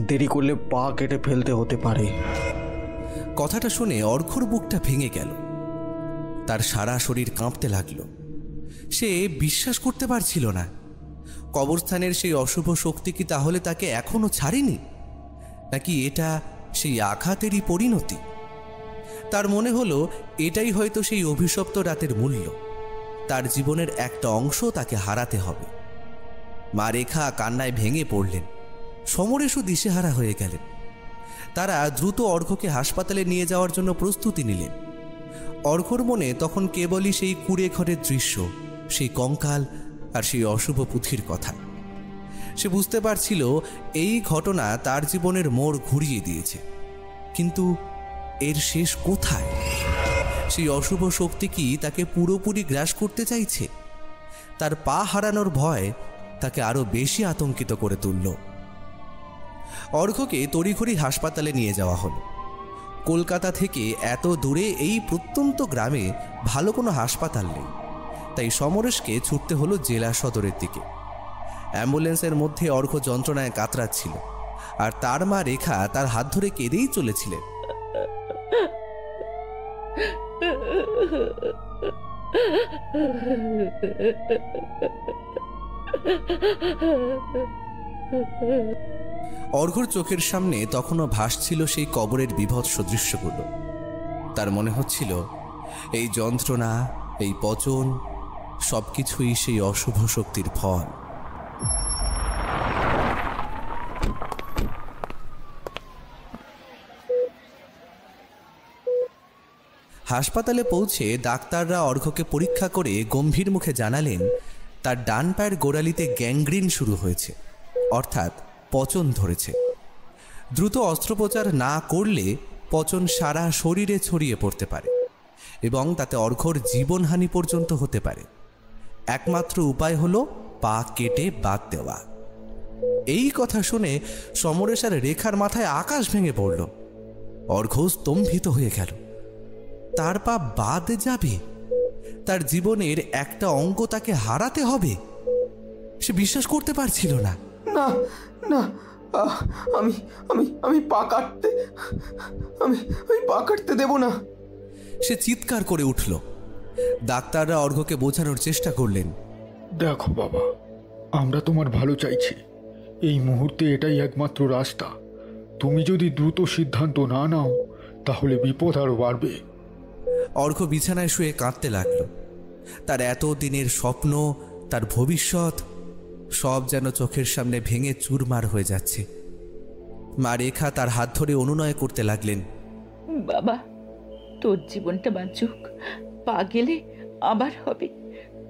দেরি করলে পা কেটে ফেলতে হতে পারে। কথাটা শুনে অর্ঘ্যর বুকটা ভেঙে গেল। তার সারা শরীর কাঁপতে লাগলো। সে বিশ্বাস করতে পারছিল না। কবরস্থানের সেই অশুভ শক্তি কি তাহলে তাকে এখনো ছাড়েনি, নাকি এটা সেই আঘাতেরই পরিণতি? তার মনে হলো এটাই হয়তো সেই অভিশপ্ত রাতের মূল্য। তার জীবনের একটা অংশ তাকে হারাতে হবে। মা রেখা কান্নায় ভেঙে পড়লেন। সমরেশও দিশেহারা হয়ে গেলেন। তারা দ্রুত অর্ঘ্যকে হাসপাতালে নিয়ে যাওয়ার জন্য প্রস্তুতি নিলেন। অর্ঘ্যর মনে তখন কেবলই সেই কুঁড়ে ঘরের দৃশ্য, সেই কঙ্কাল আর সেই অশুভ পুঁথির কথা। সে বুঝতে পারছিল এই ঘটনা তার জীবনের মোড় ঘুরিয়ে দিয়েছে, কিন্তু এর শেষ কোথায়? সেই অশুভ শক্তি কি তাকে পুরোপুরি গ্রাস করতে চাইছে? তার পা হারানোর ভয় তাকে আরো বেশি আতঙ্কিত করে তুলল। অর্ঘ্যকে তড়িঘড়ি হাসপাতালে নিয়ে যাওয়া হলো। কলকাতা থেকে এত দূরে এই প্রত্যন্ত গ্রামে ভালো কোনো হাসপাতাল নেই, তাই সমরেশকে ছুটতে হলো জেলা সদরের দিকে। অ্যাম্বুলেন্সের মধ্যে অর্ঘ্য যন্ত্রণায় কাতরাচ্ছিল, আর তার মা রেখা তার হাত ধরে কেঁদেই চলেছিলেন। অর্ঘ্যর চোখের সামনে তখনও ভাসছিল সেই কবরের বিভৎস দৃশ্যগুলো। তার মনে হচ্ছিল এই যন্ত্রণা, এই পচন, সবকিছুই সেই অশুভ শক্তির ফল। হাসপাতালে পৌঁছে ডাক্তাররা অর্ঘ্যকে পরীক্ষা করে গম্ভীর মুখে জানালেন তার ডান পায়ের গোড়ালিতে গ্যাংগ্রিন শুরু হয়েছে, অর্থাৎ পচন ধরেছে। দ্রুত অস্ত্রোপচার না করলে পচন সারা শরীরে ছড়িয়ে পড়তে পারে এবং তাতে অর্ঘ্যর জীবনহানি পর্যন্ত হতে পারে। একমাত্র উপায় হলো পা কেটে বাদ দেওয়া। এই কথা শুনে সমরেশ আর রেখার মাথায় আকাশ ভেঙে পড়ল। অর্ঘ্য স্তম্ভিত হয়ে গেল। তার পা বাদ যাবে? তার জীবনের একটা অঙ্গ তাকে হারাতে হবে? সে বিশ্বাস করতে পারছিল না। না না, আমি আমি আমি পা কাটতে আমি আমি পা কাটতে দেব না। সে চিৎকার করে উঠল। ডাক্তাররা অর্ঘ্যকে বোঝানোর চেষ্টা করলেন। দেখো বাবা, আমরা তোমার ভালো চাইছি। এই মুহূর্তে এটাই একমাত্র রাস্তা। তুমি যদি দ্রুত সিদ্ধান্ত না নাও তাহলে বিপদ আরো বাড়বে। অর্ঘ্য বিছানায় শুয়ে কাঁদতে লাগল। তার এত দিনের স্বপ্ন, তার ভবিষ্যৎ সব যেন চোখের সামনে ভেঙে চুরমার হয়ে যাচ্ছে। মা রেখা তার হাত ধরে অনুনয় করতে লাগলেন। বাবা, তোর জীবনটা বাঁচুক, পা গেলে আবার হবে।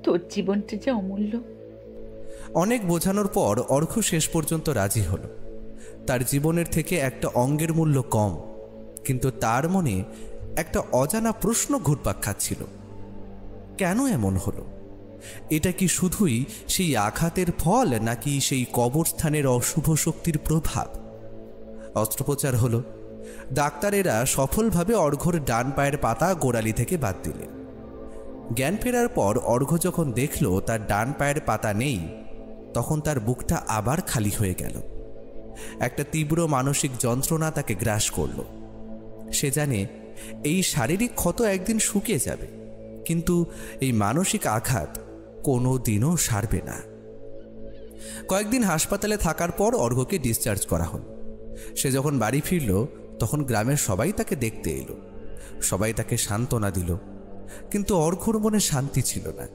তোর জীবনটা যে অমূল্য। অনেক বোঝানোর পর অর্ঘ্য শেষ পর্যন্ত রাজি হলো। তার জীবনের থেকে একটা অঙ্গের মূল্য কম, কিন্তু তার মনে একটা অজানা প্রশ্ন ঘুরপাক খাচ্ছিল। কেন এমন হলো? এটা কি শুধুই সেই আঘাতের ফল নাকি সেই কবরস্থানের অশুভ শক্তির প্রভাব? অস্ত্রোপচার হলো। ডাক্তারেরা সফলভাবে অর্ঘ্যর ডান পায়ের পাতা গোড়ালি থেকে বাদ দিলেন। জ্ঞান ফেরার পর অর্ঘ্য যখন দেখল তার ডান পায়ের পাতা নেই, তখন তার বুকটা আবার খালি হয়ে গেল। একটা তীব্র মানসিক যন্ত্রণা তাকে গ্রাস করল। সে জানে এই শারীরিক ক্ষত একদিন শুকিয়ে যাবে, কিন্তু এই মানসিক আঘাত কোনো দিনও সারবে না। কয়েকদিন হাসপাতালে থাকার পর অর্ঘ্যকে ডিসচার্জ করা হল। সে যখন বাড়ি ফিরল তখন গ্রামের সবাই তাকে দেখতে এলো। সবাই তাকে সান্ত্বনা দিল, কিন্তু অর্ঘ্যর মনে শান্তি ছিল না।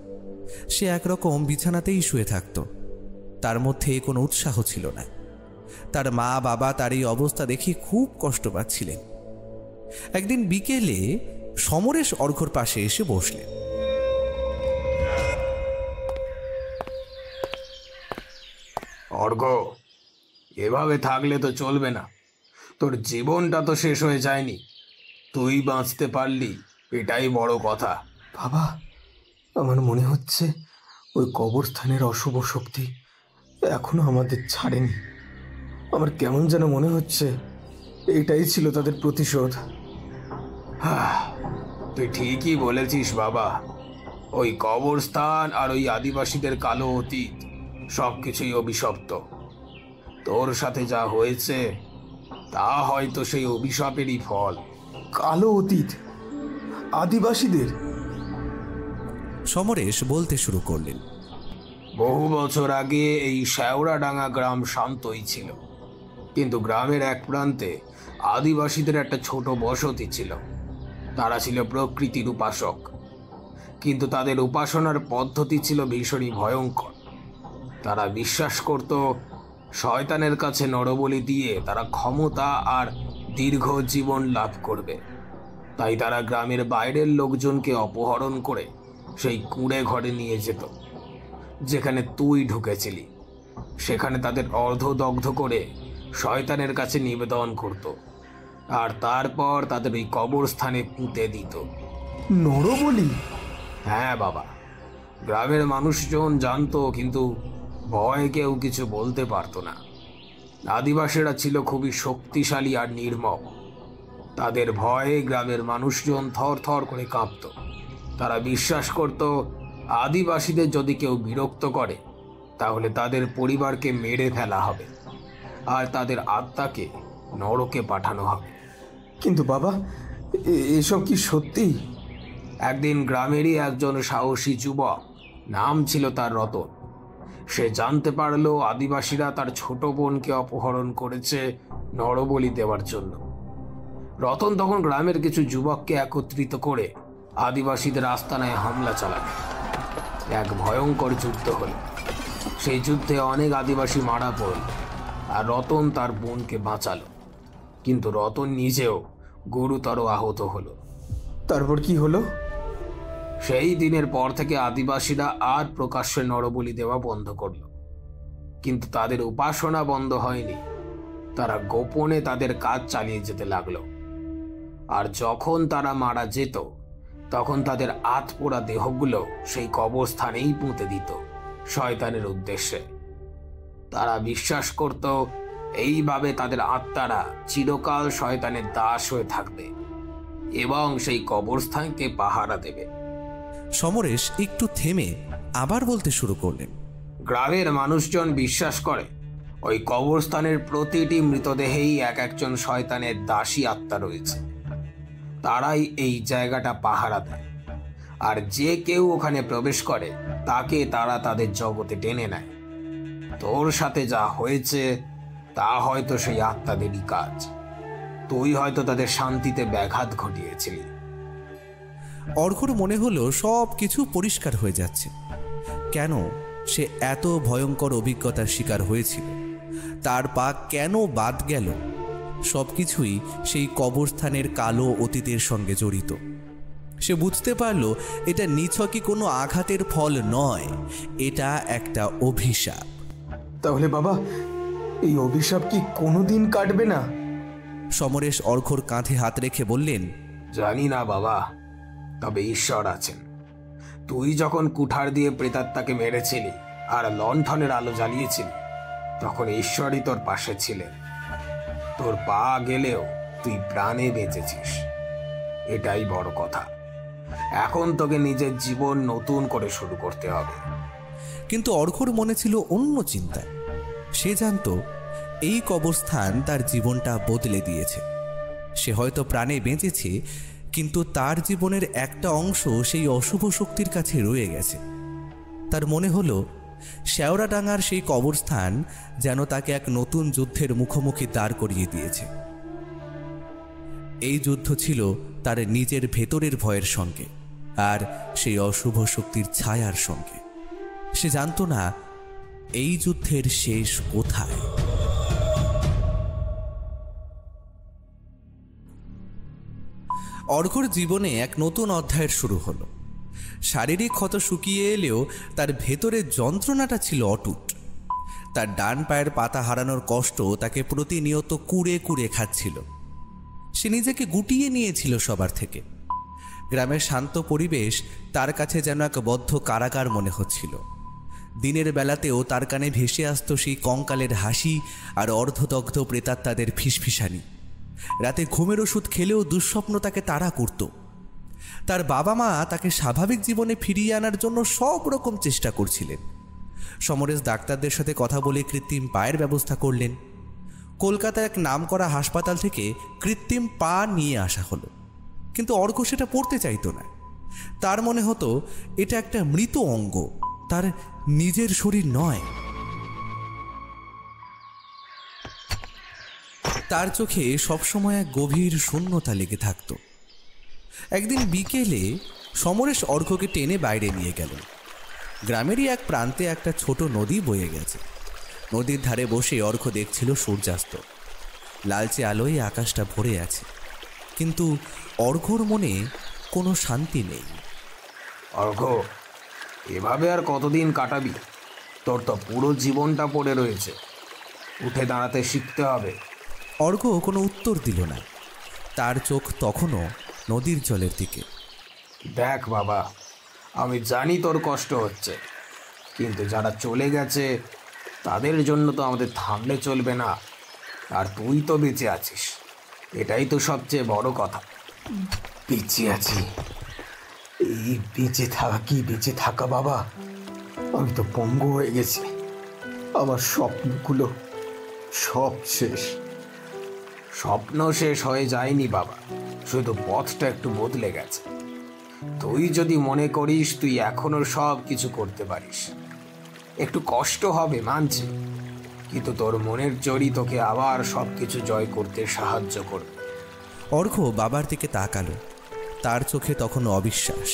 সে একরকম বিছানাতেই শুয়ে থাকত। তার মধ্যে কোনো উৎসাহ ছিল না। তার মা বাবা তার এই অবস্থা দেখে খুব কষ্ট পাচ্ছিলেন। একদিন বিকেলে সমরেশ অর্ঘ্যর পাশে এসে বসলেন। অর্ঘ্য, এভাবে থাকলে তো চলবে না। তোর জীবনটা তো শেষ হয়ে যায়নি, তুই বাঁচতে পারলি, এটাই বড় কথা। বাবা, আমার মনে হচ্ছে ওই কবরস্থানের অশুভ শক্তি এখনো আমাদের ছাড়েনি। আমার কেমন যেন মনে হচ্ছে এটাই ছিল তাদের প্রতিশোধ। তুই ঠিকই বলেছিস বাবা। ওই কবরস্থান আর ওই আদিবাসীদের কালো অতীত সবকিছুই অভিশপ্ত। তোর সাথে যা হয়েছে তা হয়তো সেই অভিশাপেরই ফল। কালো অতীত? আদিবাসীদের? সমরেশ বলতে শুরু করলেন। বহু বছর আগে এই শেওড়াডাঙ্গা গ্রাম শান্তই ছিল, কিন্তু গ্রামের এক প্রান্তে আদিবাসীদের একটা ছোট বসতি ছিল। তারা ছিল প্রকৃতির উপাসক, কিন্তু তাদের উপাসনার পদ্ধতি ছিল ভীষণই ভয়ঙ্কর। তারা বিশ্বাস করত শয়তানের কাছে নরবলি দিয়ে তারা ক্ষমতা আর দীর্ঘ জীবন লাভ করবে। তাই তারা গ্রামের বাইরের লোকজনকে অপহরণ করে সেই কুঁড়ে ঘরে নিয়ে যেত যেখানে তুই ঢুকেছিলি। সেখানে তাদের অর্ধদগ্ধ করে শয়তানের কাছে নিবেদন করত, আর তারপর তাদের ওই কবরস্থানে পুঁতে দিত। নরবলি? হ্যাঁ বাবা, গ্রামের মানুষজন জানতো, কিন্তু ভয়ে কেউ কিছু বলতে পারতো না। আদিবাসীরা ছিল খুবই শক্তিশালী আর নির্মম। তাদের ভয়ে গ্রামের মানুষজন থর থর করে কাঁপত। তারা বিশ্বাস করত আদিবাসীদের যদি কেউ বিরক্ত করে তাহলে তাদের পরিবারকে মেরে ফেলা হবে আর তাদের আত্মাকে নরকে পাঠানো হবে। কিন্তু বাবা, এসব কি সত্যি? একদিন গ্রামেরই একজন সাহসী যুবক, নাম ছিল তার রতন, সে জানতে পারলো আদিবাসীরা তার ছোট বোনকে অপহরণ করেছে নরবলি দেওয়ার জন্য। রতন তখন গ্রামের কিছু যুবককে একত্রিত করে আদিবাসীদের আস্তানায় হামলা চালায়। এক ভয়ঙ্কর যুদ্ধ হল। সেই যুদ্ধে অনেক আদিবাসী মারা পড়ল আর রতন তার বোনকে বাঁচালো, কিন্তু রতন নিজেও গুরুতর আহত হলো। তারপর কি হলো? সেই দিনের পর থেকে আদিবাসীরা আর প্রকাশ্যে নরবলি দেওয়া বন্ধ করল, কিন্তু তাদের উপাসনা বন্ধ হয়নি। তারা গোপনে তাদের কাজ চালিয়ে যেতে লাগলো। আর যখন তারা মারা যেত তখন তাদের আধপোড়া দেহগুলো সেই কবরস্থানেই পুঁতে দিত শয়তানের উদ্দেশ্যে। তারা বিশ্বাস করত এইভাবে তাদের আত্মারা চিরকাল শয়তানের দাস হয়ে থাকবে এবং সেই কবরস্থানকে পাহারা দেবে। সমরেশ একটু থেমে আবার বলতে শুরু করলেন। গ্রামের মানুষজন বিশ্বাস করে ওই কবরস্থানের প্রতিটি মৃতদেহেই এক একজন শয়তানের দাসী আত্মা রয়েছে। তারাই এই জায়গাটা পাহারা দেয়, আর যে কেউ ওখানে প্রবেশ করে তাকে তারা তাদের জগতে টেনে নেয়। তোর সাথে যা হয়েছে তা হয়তো সেই আত্মাদেরই কাজ। তুই হয়তো তাদের শান্তিতে ব্যাঘাত ঘটিয়েছিলি। অর্ঘ্যর মনে হলো সব কিছু পরিষ্কার হয়ে যাচ্ছে। কেন সে এত ভয়ঙ্কর অভিজ্ঞতার শিকার হয়েছিল, তার পা কেন বাদ গেল, সবকিছুই সেই কবরস্থানের কালো অতীতের সঙ্গে জড়িত। সে বুঝতে পারল এটা নিছকই কোনো আঘাতের ফল নয়, এটা একটা অভিশাপ। তাহলে বাবা, এই অভিশাপ কি কোনোদিন কাটবে না? সমরেশ অর্ঘ্যর কাঁধে হাত রেখে বললেন, জানি না বাবা, তবে ঈশ্বর আছেন। তুই যখন কুঠার দিয়ে প্রেতাত্মাকে মেরেছিলি আর লণ্ঠনের আলো জ্বালিয়েছিলি, তখন ঈশ্বরই তোর পাশে ছিলেন। তোর পা গেলেও তুই প্রাণে বেঁচেছিস, এটাই বড় কথা। এখন তোকে নিজের জীবন নতুন করে শুরু করতে হবে। কিন্তু অর্ঘ্যর মনে ছিল অন্য চিন্তা। সে জানত এই কবরস্থান তার জীবনটা বদলে দিয়েছে। সে হয়তো প্রাণে বেঁচেছে, কিন্তু তার জীবনের একটা অংশ সেই অশুভ শক্তির কাছে রয়ে গেছে। তার মনে হলো শেওড়াডাঙ্গার সেই কবরস্থান যেন তাকে এক নতুন যুদ্ধের মুখোমুখি দাঁড় করিয়ে দিয়েছে। এই যুদ্ধ ছিল তার নিজের ভেতরের ভয়ের সঙ্গে আর সেই অশুভ শক্তির ছায়ার সঙ্গে। সে জানত না এই যুদ্ধের শেষ কোথায়। অর্ঘ্যর জীবনে এক নতুন অধ্যায়ের শুরু হলো। শারীরিক ক্ষত শুকিয়ে এলেও তার ভেতরের যন্ত্রণাটা ছিল অটুট। তার ডান পায়ের পাতা হারানোর কষ্ট তাকে প্রতিনিয়ত কুড়ে কুড়ে খাচ্ছিল। সে নিজেকে গুটিয়ে নিয়েছিল সবার থেকে। গ্রামের শান্ত পরিবেশ তার কাছে যেন এক বদ্ধ কারাগার মনে হচ্ছিল। দিনের বেলাতেও তার কানে ভেসে আসত সেই কঙ্কালের হাসি আর অর্ধদগ্ধ প্রেতাত্মাদের ফিসফিসানি। রাতে ঘুমের ওষুধ খেলেও দুঃস্বপ্ন তাকে তাড়া করত। তার বাবা মা তাকে স্বাভাবিক জীবনে ফিরিয়ে আনার জন্য সব রকম চেষ্টা করছিলেন। সমরেশ ডাক্তারদের সাথে কথা বলে কৃত্রিম পায়ের ব্যবস্থা করলেন। কলকাতার এক নামকরা হাসপাতাল থেকে কৃত্রিম পা নিয়ে আসা হলো, কিন্তু অর্ঘ্য সেটা পড়তে চাইতো না। তার মনে হতো এটা একটা মৃত অঙ্গ, তার নিজের শরীর নয়। তার চোখে সবসময় এক গভীর শূন্যতা লেগে থাকত। একদিন বিকেলে সমরেশ অর্ঘ্যকে টেনে বাইরে নিয়ে গেল। গ্রামেরই এক প্রান্তে একটা ছোট নদী বয়ে গেছে। নদীর ধারে বসে অর্ঘ্য দেখছিল সূর্যাস্ত। লালচে আলোয় আকাশটা ভরে আছে, কিন্তু অর্ঘ্যর মনে কোনো শান্তি নেই। অর্ঘ্য, এভাবে আর কতদিন কাটাবি? তোর তো পুরো জীবনটা পড়ে রয়েছে, উঠে দাঁড়াতে শিখতে হবে। অর্ঘ্য কোনো উত্তর দিল না। তার চোখ তখনও নদীর জলের দিকে। দেখ বাবা, আমি জানি তোর কষ্ট হচ্ছে, কিন্তু যারা চলে গেছে তাদের জন্য তো আমাদের থামলে চলবে না। আর তুই তো বেঁচে আছিস, এটাই তো সবচেয়ে বড় কথা। বেঁচে আছি? এই বেঁচে থাকা কি বেঁচে থাকা বাবা? আমি তো পঙ্গু হয়ে গেছি। আমার স্বপ্নগুলো সব শেষ। স্বপ্ন শেষ হয়ে যায়নি বাবা, শুধু পথটা একটু বদলে গেছে। তুই যদি মনে করিস তুই এখনো সব কিছু করতে পারিস, একটু কষ্ট হবে মানছি, কিন্তু তোর মনের জোরই তোকে আবার সব কিছু জয় করতে সাহায্য করবে। অর্ঘ্য বাবার দিকে তাকালো। তার চোখে তখনও অবিশ্বাস।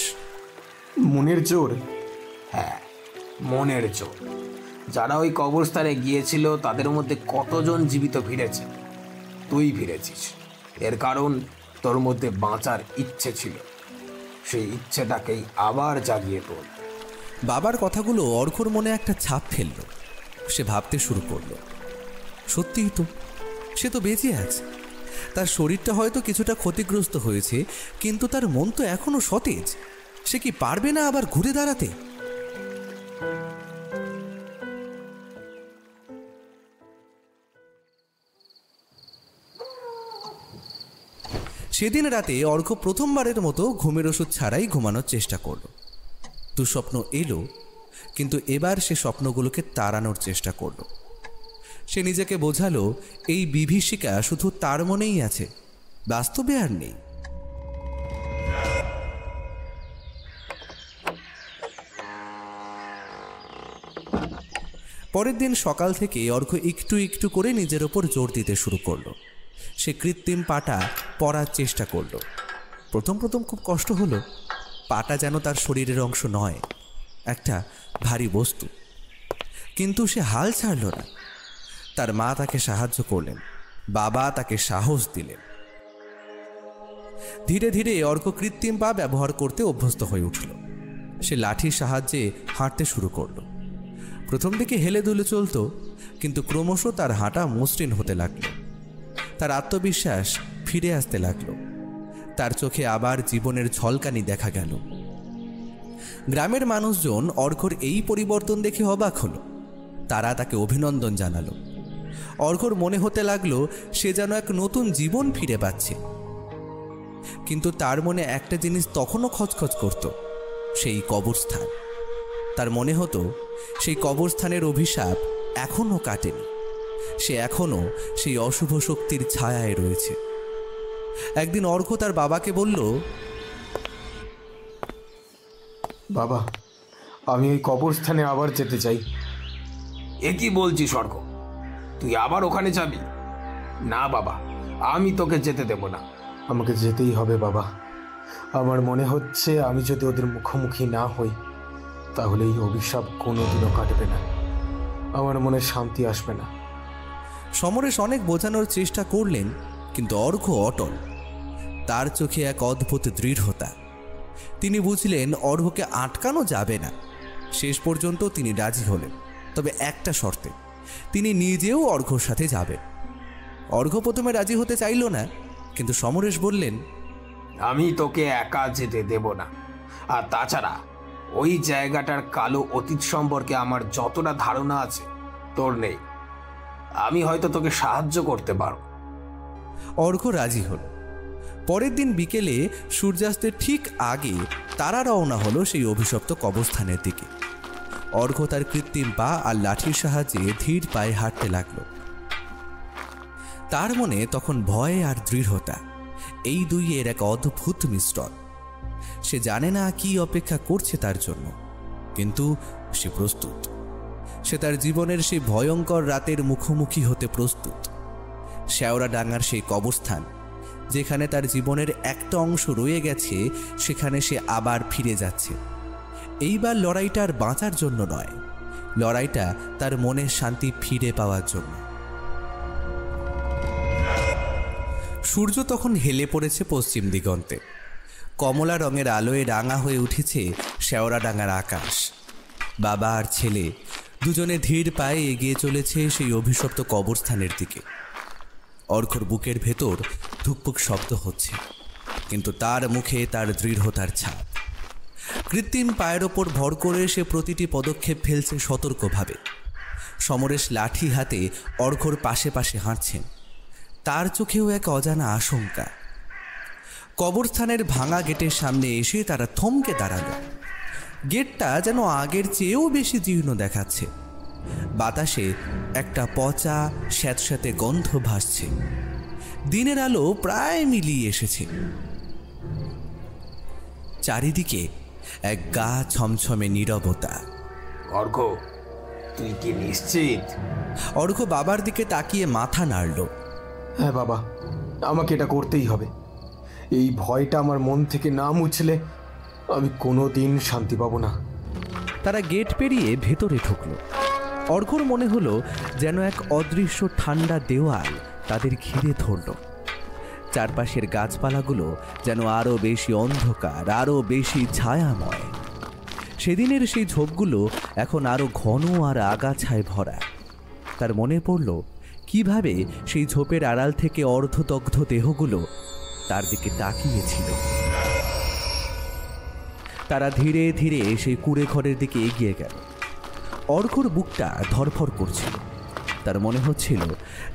মনের জোর? হ্যাঁ, মনের জোর। যারা ওই কবরস্থানে গিয়েছিল তাদের মধ্যে কতজন জীবিত ফিরেছে? তুই ফিরেছিস, এর কারণ তোর মধ্যে বাঁচার ইচ্ছে ছিল। সেই ইচ্ছেটাকেই আবার জাগিয়ে তোল। বাবার কথাগুলো অর্ঘ্যর মনে একটা ছাপ ফেলল। সে ভাবতে শুরু করল, সত্যিই তো, সে তো বেঁচে আছে। তার শরীরটা হয়তো কিছুটা ক্ষতিগ্রস্ত হয়েছে, কিন্তু তার মন তো এখনো সতেজ। সে কি পারবে না আবার ঘুরে দাঁড়াতে? সেদিন রাতে অর্ঘ্য প্রথমবারের মতো ঘুমের ওষুধ ছাড়াই ঘুমানোর চেষ্টা করল। দুঃস্বপ্ন এলো, কিন্তু এবার সে স্বপ্নগুলোকে তাড়ানোর চেষ্টা করল। সে নিজেকে বোঝালো এই বিভীষিকা শুধু তার মনেই আছে, বাস্তবে আর নেই। পরের দিন সকাল থেকে অর্ঘ্য একটু একটু করে নিজের ওপর জোর দিতে শুরু করলো। সে কৃত্রিম পাটা পরার চেষ্টা করল। প্রথম খুব কষ্ট হলো। পাটা যেন তার শরীরের অংশ নয়, একটা ভারী বস্তু। কিন্তু সে হাল ছাড়ল না। তার মা তাকে সাহায্য করলেন, বাবা তাকে সাহস দিলেন। ধীরে ধীরে অর্ঘ্য কৃত্রিম পা ব্যবহার করতে অভ্যস্ত হয়ে উঠল। সে লাঠির সাহায্যে হাঁটতে শুরু করল। প্রথম দিকে হেলে দুলে চলত, কিন্তু ক্রমশ তার হাঁটা মসৃণ হতে লাগল। তার আত্মবিশ্বাস ফিরে আসতে লাগলো। তার চোখে আবার জীবনের ঝলকানি দেখা গেল। গ্রামের মানুষজন অর্ঘ্যর এই পরিবর্তন দেখে অবাক হলো। তারা তাকে অভিনন্দন জানালো। অর্ঘ্যর মনে হতে লাগলো সে যেন এক নতুন জীবন ফিরে পাচ্ছে। কিন্তু তার মনে একটা জিনিস তখনও খচখচ করত, সেই কবরস্থান। তার মনে হতো সেই কবরস্থানের অভিশাপ এখনও কাটেনি, সে এখনও সেই অশুভ শক্তির ছায়ায় রয়েছে। একদিন অর্ঘ্য তার বাবাকে বলল, বাবা, আমি ওই কবরস্থানে আবার যেতে চাই। এ কি বলছিস অর্ঘ? তুই আবার ওখানে যাবি? না বাবা, আমি তোকে যেতে দেব না। আমাকে যেতেই হবে বাবা। আমার মনে হচ্ছে আমি যদি ওদের মুখোমুখি না হই তাহলে এই অভিশাপ কোনোদিনও কাটবে না, আমার মনে শান্তি আসবে না। সমরেশ অনেক বোঝানোর চেষ্টা করলেন, কিন্তু অর্ঘ্য অটল। তার চোখে এক অদ্ভুত দৃঢ়তা। তিনি বুঝলেন অর্ঘ্যকে আটকানো যাবে না। শেষ পর্যন্ত তিনি রাজি হলেন, তবে একটা শর্তে, তিনি নিজেও অর্ঘ্যর সাথে যাবেন। অর্ঘ্য প্রথমে রাজি হতে চাইল না, কিন্তু সমরেশ বললেন, আমি তোকে একা যেতে দেব না। আর তাছাড়া ওই জায়গাটার কালো অতীত সম্পর্কে আমার যতটা ধারণা আছে তোর নেই। আমি হয়তো তোকে সাহায্য করতে পারব। অর্ঘ্য রাজি হল। পরের দিন বিকেলে সূর্যাস্তের ঠিক আগে তারা রওনা হলো সেই অভিশপ্ত কবরস্থানের দিকে। অর্ঘ্য তার কৃত্রিম পা আর লাঠির সাহায্যে ধীর পায়ে হাঁটতে লাগলো। তার মনে তখন ভয় আর দৃঢ়তা, এই দুইয়ের এক অদ্ভুত মিশ্রণ। সে জানে না কি অপেক্ষা করছে তার জন্য, কিন্তু সে প্রস্তুত। সে তার জীবনের সেই ভয়ঙ্কর রাতের মুখোমুখি হতে প্রস্তুত। শেওড়াডাঙ্গার সেই কবরস্থান, যেখানে তার জীবনের একটা অংশ রয়ে গেছে, সেখানে সে আবার ফিরে যাচ্ছে। এইবার লড়াইটা আর বাঁচার জন্য নয়, লড়াইটা তার মনের শান্তি ফিরে পাওয়ার জন্য। সূর্য তখন হেলে পড়েছে পশ্চিম দিগন্তে। কমলা রঙের আলোয় রাঙা হয়ে উঠেছে শেওড়াডাঙ্গার আকাশ। বাবা আর ছেলে দুজনে ধীর পায়ে এগিয়ে চলেছে সেই অভিশপ্ত কবরস্থানের দিকে। অর্ঘ্যর বুকের ভেতর ধুকপুক শব্দ হচ্ছে, কিন্তু তার মুখে তার দৃঢ়তার ছাপ। কৃত্রিম পায়ের ওপর ভর করে সে প্রতিটি পদক্ষেপ ফেলছে সতর্কভাবে। সমরেশ লাঠি হাতে অর্ঘ্যর পাশে পাশে হাঁটছেন। তার চোখেও এক অজানা আশঙ্কা। কবরস্থানের ভাঙা গেটের সামনে এসে তারা থমকে দাঁড়ালো। গেটটা যেন আগের চেয়েও বেশি জীর্ণ দেখাচ্ছে। বাতাসে একটা পচা স্যাঁতস্যাঁতে গন্ধ ভাসছে। দিনের আলো প্রায় মিলিয়ে এসেছে। চারিদিকে এক গা ছমছমে নীরবতা। অর্ঘ্য, তুই কি নিশ্চিত? অর্ঘ্য বাবার দিকে তাকিয়ে মাথা নাড়ল। হ্যাঁ বাবা, আমাকে এটা করতেই হবে। এই ভয়টা আমার মন থেকে না মুছলে আমি কোনোদিন শান্তি পাবো না। তারা গেট পেরিয়ে ভেতরে ঢুকল। অর্ঘ্যর মনে হলো যেন এক অদৃশ্য ঠান্ডা দেওয়াল তাদের ঘিরে ধরল। চারপাশের গাছপালাগুলো যেন আরও বেশি অন্ধকার, আরও বেশি ছায়াময়। সেদিনের সেই ঝোপগুলো এখন আরও ঘন আর আগাছায় ভরা। তার মনে পড়ল কিভাবে সেই ঝোপের আড়াল থেকে অর্ধদগ্ধ দেহগুলো তার দিকে তাকিয়েছিল। তারা ধীরে ধীরে সেই কুঁড়ে ঘরের দিকে এগিয়ে গেল। অর্ঘ্যর বুকটা ধরফর করছিল। তার মনে হচ্ছিল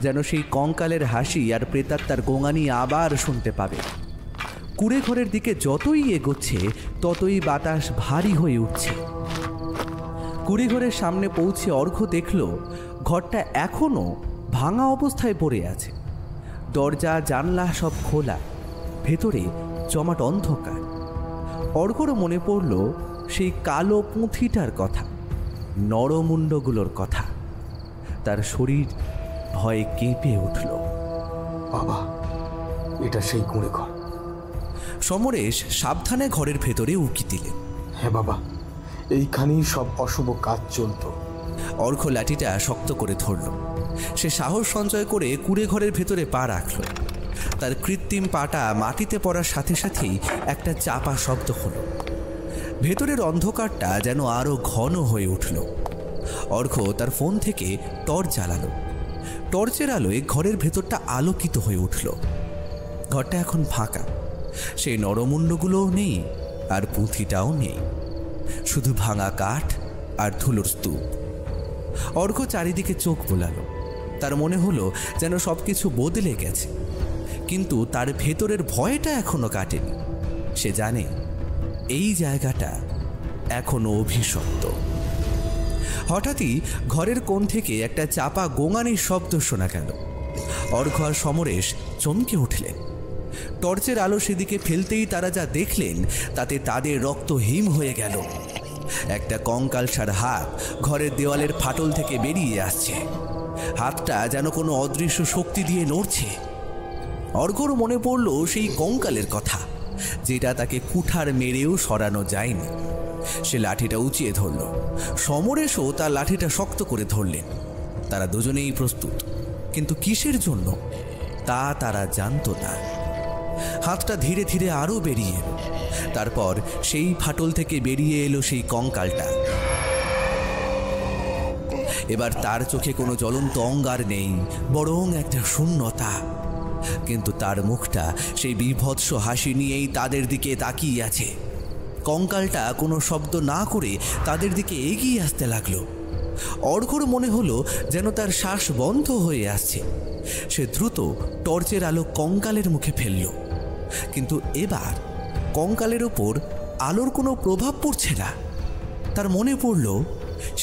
যেন সেই কঙ্কালের হাসি আর প্রেতাত্মার গোঙানি আবার শুনতে পাবে। কুঁড়ে ঘরের দিকে যতই এগোচ্ছে ততই বাতাস ভারী হয়ে উঠছে। কুঁড়ে ঘরের সামনে পৌঁছে অর্ঘ্য দেখল ঘরটা এখনো ভাঙা অবস্থায় পড়ে আছে। দরজা জানলা সব খোলা, ভেতরে জমাট অন্ধকার। অর্ঘ্যর মনে পড়ল সেই কালো পুঁথিটার কথা, নরমুণ্ডগুলোর কথা। তার শরীর ভয়ে কেঁপে উঠল। বাবা, এটা সেই কুঁড়ে ঘর। সমরেশ সাবধানে ঘরের ভেতরে উকি দিলেন। হ্যাঁ বাবা, এইখানেই সব অশুভ কাজ চলত। অর্ঘ্য লাঠিটা শক্ত করে ধরল। সে সাহস সঞ্চয় করে কুঁড়ে ঘরের ভেতরে পা রাখল। তার কৃত্রিম পাটা মাটিতে পড়ার সাথে সাথেই একটা চাপা শব্দ হলো। ভেতরের অন্ধকারটা যেন আরো ঘন হয়ে উঠল। অর্ঘ্য তার ফোন থেকে টর্চ জ্বালালো। টর্চের আলোয় ঘরের ভেতরটা আলোকিত হয়ে উঠল। ঘরটা এখন ফাঁকা। সেই নরমুণ্ডগুলোও নেই, আর পুঁথিটাও নেই। শুধু ভাঙা কাঠ আর ধুলোর স্তূপ। অর্ঘ চারিদিকে চোখ বোলালো। তার মনে হলো যেন সবকিছু বদলে গেছে, কিন্তু তার ভেতরের ভয়টা এখনো কাটেনি। সে জানে এই জায়গাটা এখনো অভিশপ্ত। হঠাৎই ঘরের কোণ থেকে একটা চাপা গোঙানির শব্দ শোনা গেল। অর্ঘ আর সমরেশ চমকে উঠলেন। টর্চের আলো সেদিকে ফেলতেই তারা যা দেখলেন তাতে তাদের রক্ত হিম হয়ে গেল। একটা কঙ্কালসার হাত ঘরের দেওয়ালের ফাটল থেকে বেরিয়ে আসছে। হাতটা যেন কোনো অদৃশ্য শক্তি দিয়ে নড়ছে। অর্ঘর মনে পড়ল সেই কঙ্কালের কথা, যেটা তাকে কুঠার মেরেও সরানো যায়নি। সে লাঠিটা উঁচিয়ে ধরল। সমরেশও তার লাঠিটা শক্ত করে ধরলেন। তারা দুজনেই প্রস্তুত, কিন্তু কিসের জন্য তা তারা জানত না। হাতটা ধীরে ধীরে আরও বেরিয়ে এলো। তারপর সেই ফাটল থেকে বেরিয়ে এলো সেই কঙ্কালটা। এবার তার চোখে কোনো জ্বলন্ত অঙ্গার নেই, বরং একটা শূন্যতা। কিন্তু তার মুখটা সেই বিভৎস হাসি নিয়েই তাদের দিকে তাকিয়ে আছে। কঙ্কালটা কোনো শব্দ না করে তাদের দিকে এগিয়ে আসতে লাগলো। অর্ঘর মনে হলো যেন তার শ্বাস বন্ধ হয়ে আসছে। সে দ্রুত টর্চের আলো কঙ্কালের মুখে ফেলল, কিন্তু এবার কঙ্কালের ওপর আলোর কোনো প্রভাব পড়ছে না। তার মনে পড়ল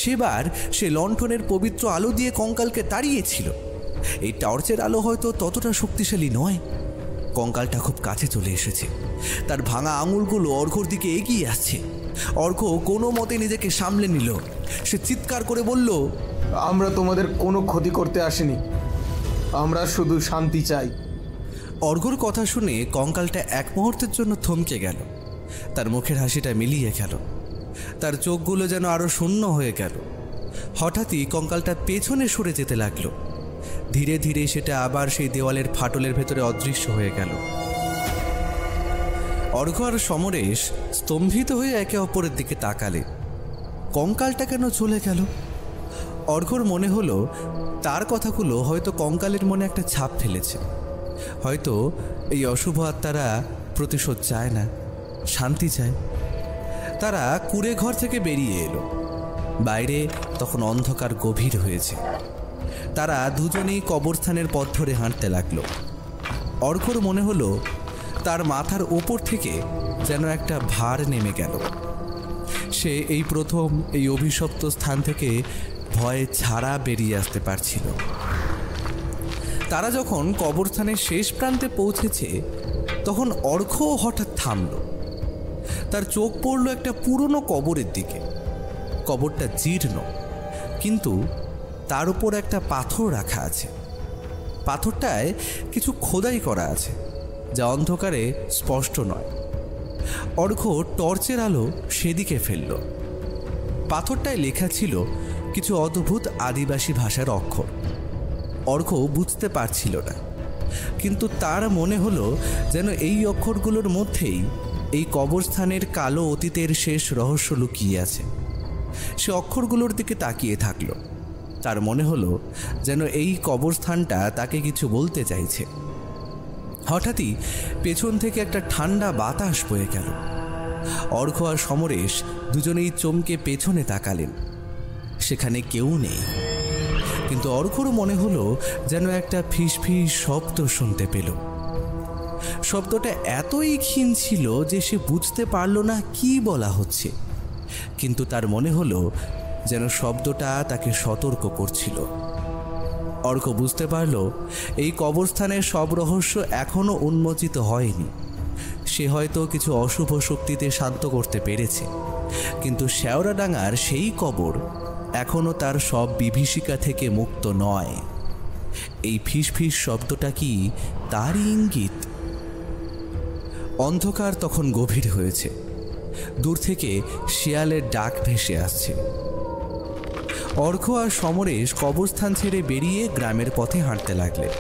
সেবার সে লণ্ঠনের পবিত্র আলো দিয়ে কঙ্কালকে তাড়িয়েছিল। এই টর্চের আলো হয়তো ততটা শক্তিশালী নয়। কঙ্কালটা খুব কাছে চলে এসেছে। তার ভাঙা আঙুলগুলো অর্ঘর দিকে এগিয়ে আসছে। অর্ঘ কোনো মতে নিজেকে সামলে নিল। সে চিৎকার করে বলল, আমরা তোমাদের কোনো ক্ষতি করতে আসিনি, আমরা শুধু শান্তি চাই। অর্ঘর কথা শুনে কঙ্কালটা এক মুহূর্তের জন্য থমকে গেল। তার মুখের হাসিটা মিলিয়ে গেল। তার চোখগুলো যেন আরো শূন্য হয়ে গেল। হঠাৎই কঙ্কালটা পেছনে সরে যেতে লাগলো। ধীরে ধীরে সেটা আবার সেই দেওয়ালের ফাটলের ভেতরে অদৃশ্য হয়ে গেল। অর্ঘ আর সমরেশ স্তম্ভিত হয়ে একে অপরের দিকে তাকালে। কঙ্কালটা কেন চলে গেল? অর্ঘর মনে হলো তার কথাগুলো হয়তো কঙ্কালের মনে একটা ছাপ ফেলেছে। হয়তো এই অশুভ আত্মারা প্রতিশোধ চায় না, শান্তি চায়। তারা কুঁড়ে ঘর থেকে বেরিয়ে এলো। বাইরে তখন অন্ধকার গভীর হয়েছে। তারা দুজনেই কবরস্থানের পথ ধরে হাঁটতে লাগলো। অর্ঘর মনে হলো তার মাথার ওপর থেকে যেন একটা ভার নেমে গেল। সে এই প্রথম এই অভিশপ্ত স্থান থেকে ভয়ে ছাড়া বেরিয়ে আসতে পারছিল। তারা যখন কবরস্থানের শেষ প্রান্তে পৌঁছেছে তখন অর্ঘও হঠাৎ থামল। তার চোখ পড়ল একটা পুরনো কবরের দিকে। কবরটা জীর্ণ, কিন্তু তার উপর একটা পাথর রাখা আছে। পাথরটায় কিছু খোদাই করা আছে, যা অন্ধকারে স্পষ্ট নয়। অর্ঘ টর্চের আলো সেদিকে ফেলল। পাথরটায় লেখা ছিল কিছু অদ্ভুত আদিবাসী ভাষার অক্ষর। অর্ঘ বুঝতে পারছিল না, কিন্তু তার মনে হলো যেন এই অক্ষরগুলোর মধ্যেই এই কবরস্থানের কালো অতীতের শেষ রহস্য লুকিয়ে আছে। সে অক্ষরগুলোর দিকে তাকিয়ে থাকলো। তার মনে হলো যেন এই কবরস্থানটা তাকে কিছু বলতে চাইছে। হঠাৎই পেছন থেকে একটা ঠান্ডা বাতাস বয়ে গেল। অর্ঘ আর সমরেশ দুজনেই চমকে পেছনে তাকালেন। সেখানে কেউ নেই, কিন্তু অর্ঘর মনে হলো যেন একটা ফিসফিস শব্দ শুনতে পেল। শব্দটা এতই ক্ষীণ ছিল যে সে বুঝতে পারল না কি বলা হচ্ছে, কিন্তু তার মনে হলো যেন শব্দটা তাকে সতর্ক করছিল। অর্ঘ বুঝতে পারল এই কবরস্থানের সব রহস্য এখনো উন্মোচিত হয়নি। সে হয়তো কিছু অশুভ শক্তিতে শান্ত করতে পেরেছে, কিন্তু শেওড়াডাঙ্গার সেই কবর এখনো তার সব বিভীষিকা থেকে মুক্ত নয়। এই ফিসফিস শব্দটা কি তারই ইঙ্গিত? অন্ধকার তখন গভীর হয়েছে। দূর থেকে শিয়ালের ডাক ভেসে আসছে। অর্ঘ আর সমরেশ কবরস্থান ছেড়ে বেরিয়ে গ্রামের পথে হাঁটতে লাগলেন।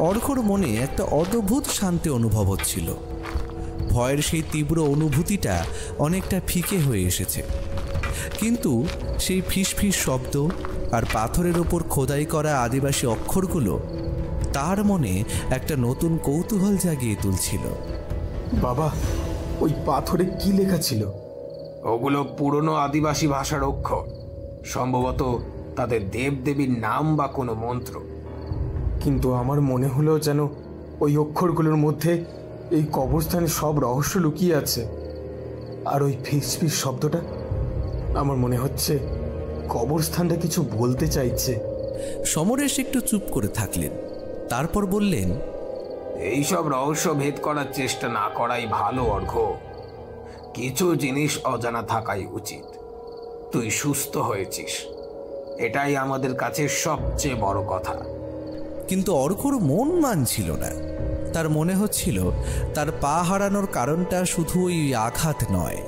অর্ঘর মনে একটা অদ্ভুত শান্তি অনুভব হচ্ছিল। ভয়ের সেই তীব্র অনুভূতিটা অনেকটা ফিকে হয়ে এসেছে, কিন্তু সেই ফিসফিস শব্দ আর পাথরের ওপর খোদাই করা আদিবাসী অক্ষরগুলো তার মনে একটা নতুন কৌতূহল জাগিয়ে তুলছিল। বাবা, ওই পাথরে কি লেখা ছিল? ওগুলো পুরনো আদিবাসী ভাষার অক্ষর, সম্ভবত তাদের দেবদেবীর নাম বা কোনো মন্ত্র। কিন্তু আমার মনে হলো যেন ওই অক্ষরগুলোর মধ্যে এই কবরস্থানের সব রহস্য লুকিয়ে আছে। আর ওই ফিসফিস শব্দটা, আমার মনে হচ্ছে কবরস্থানটা কিছু বলতে চাইছে। সমরেশ একটু চুপ করে থাকলেন, তারপর বললেন, এইসব রহস্য ভেদ করার চেষ্টা না করাই ভালো অর্ঘ্য। কিছু জিনিস অজানা থাকাই উচিত। তুই সুস্থ হয়েছিস, এটাই আমাদের কাছে সবচেয়ে বড় কথা। কিন্তু অর্ঘ্যর মন মানছিল না। তার মনে হচ্ছিল তার পা হারানোর কারণটা শুধু ওই আঘাত নয়,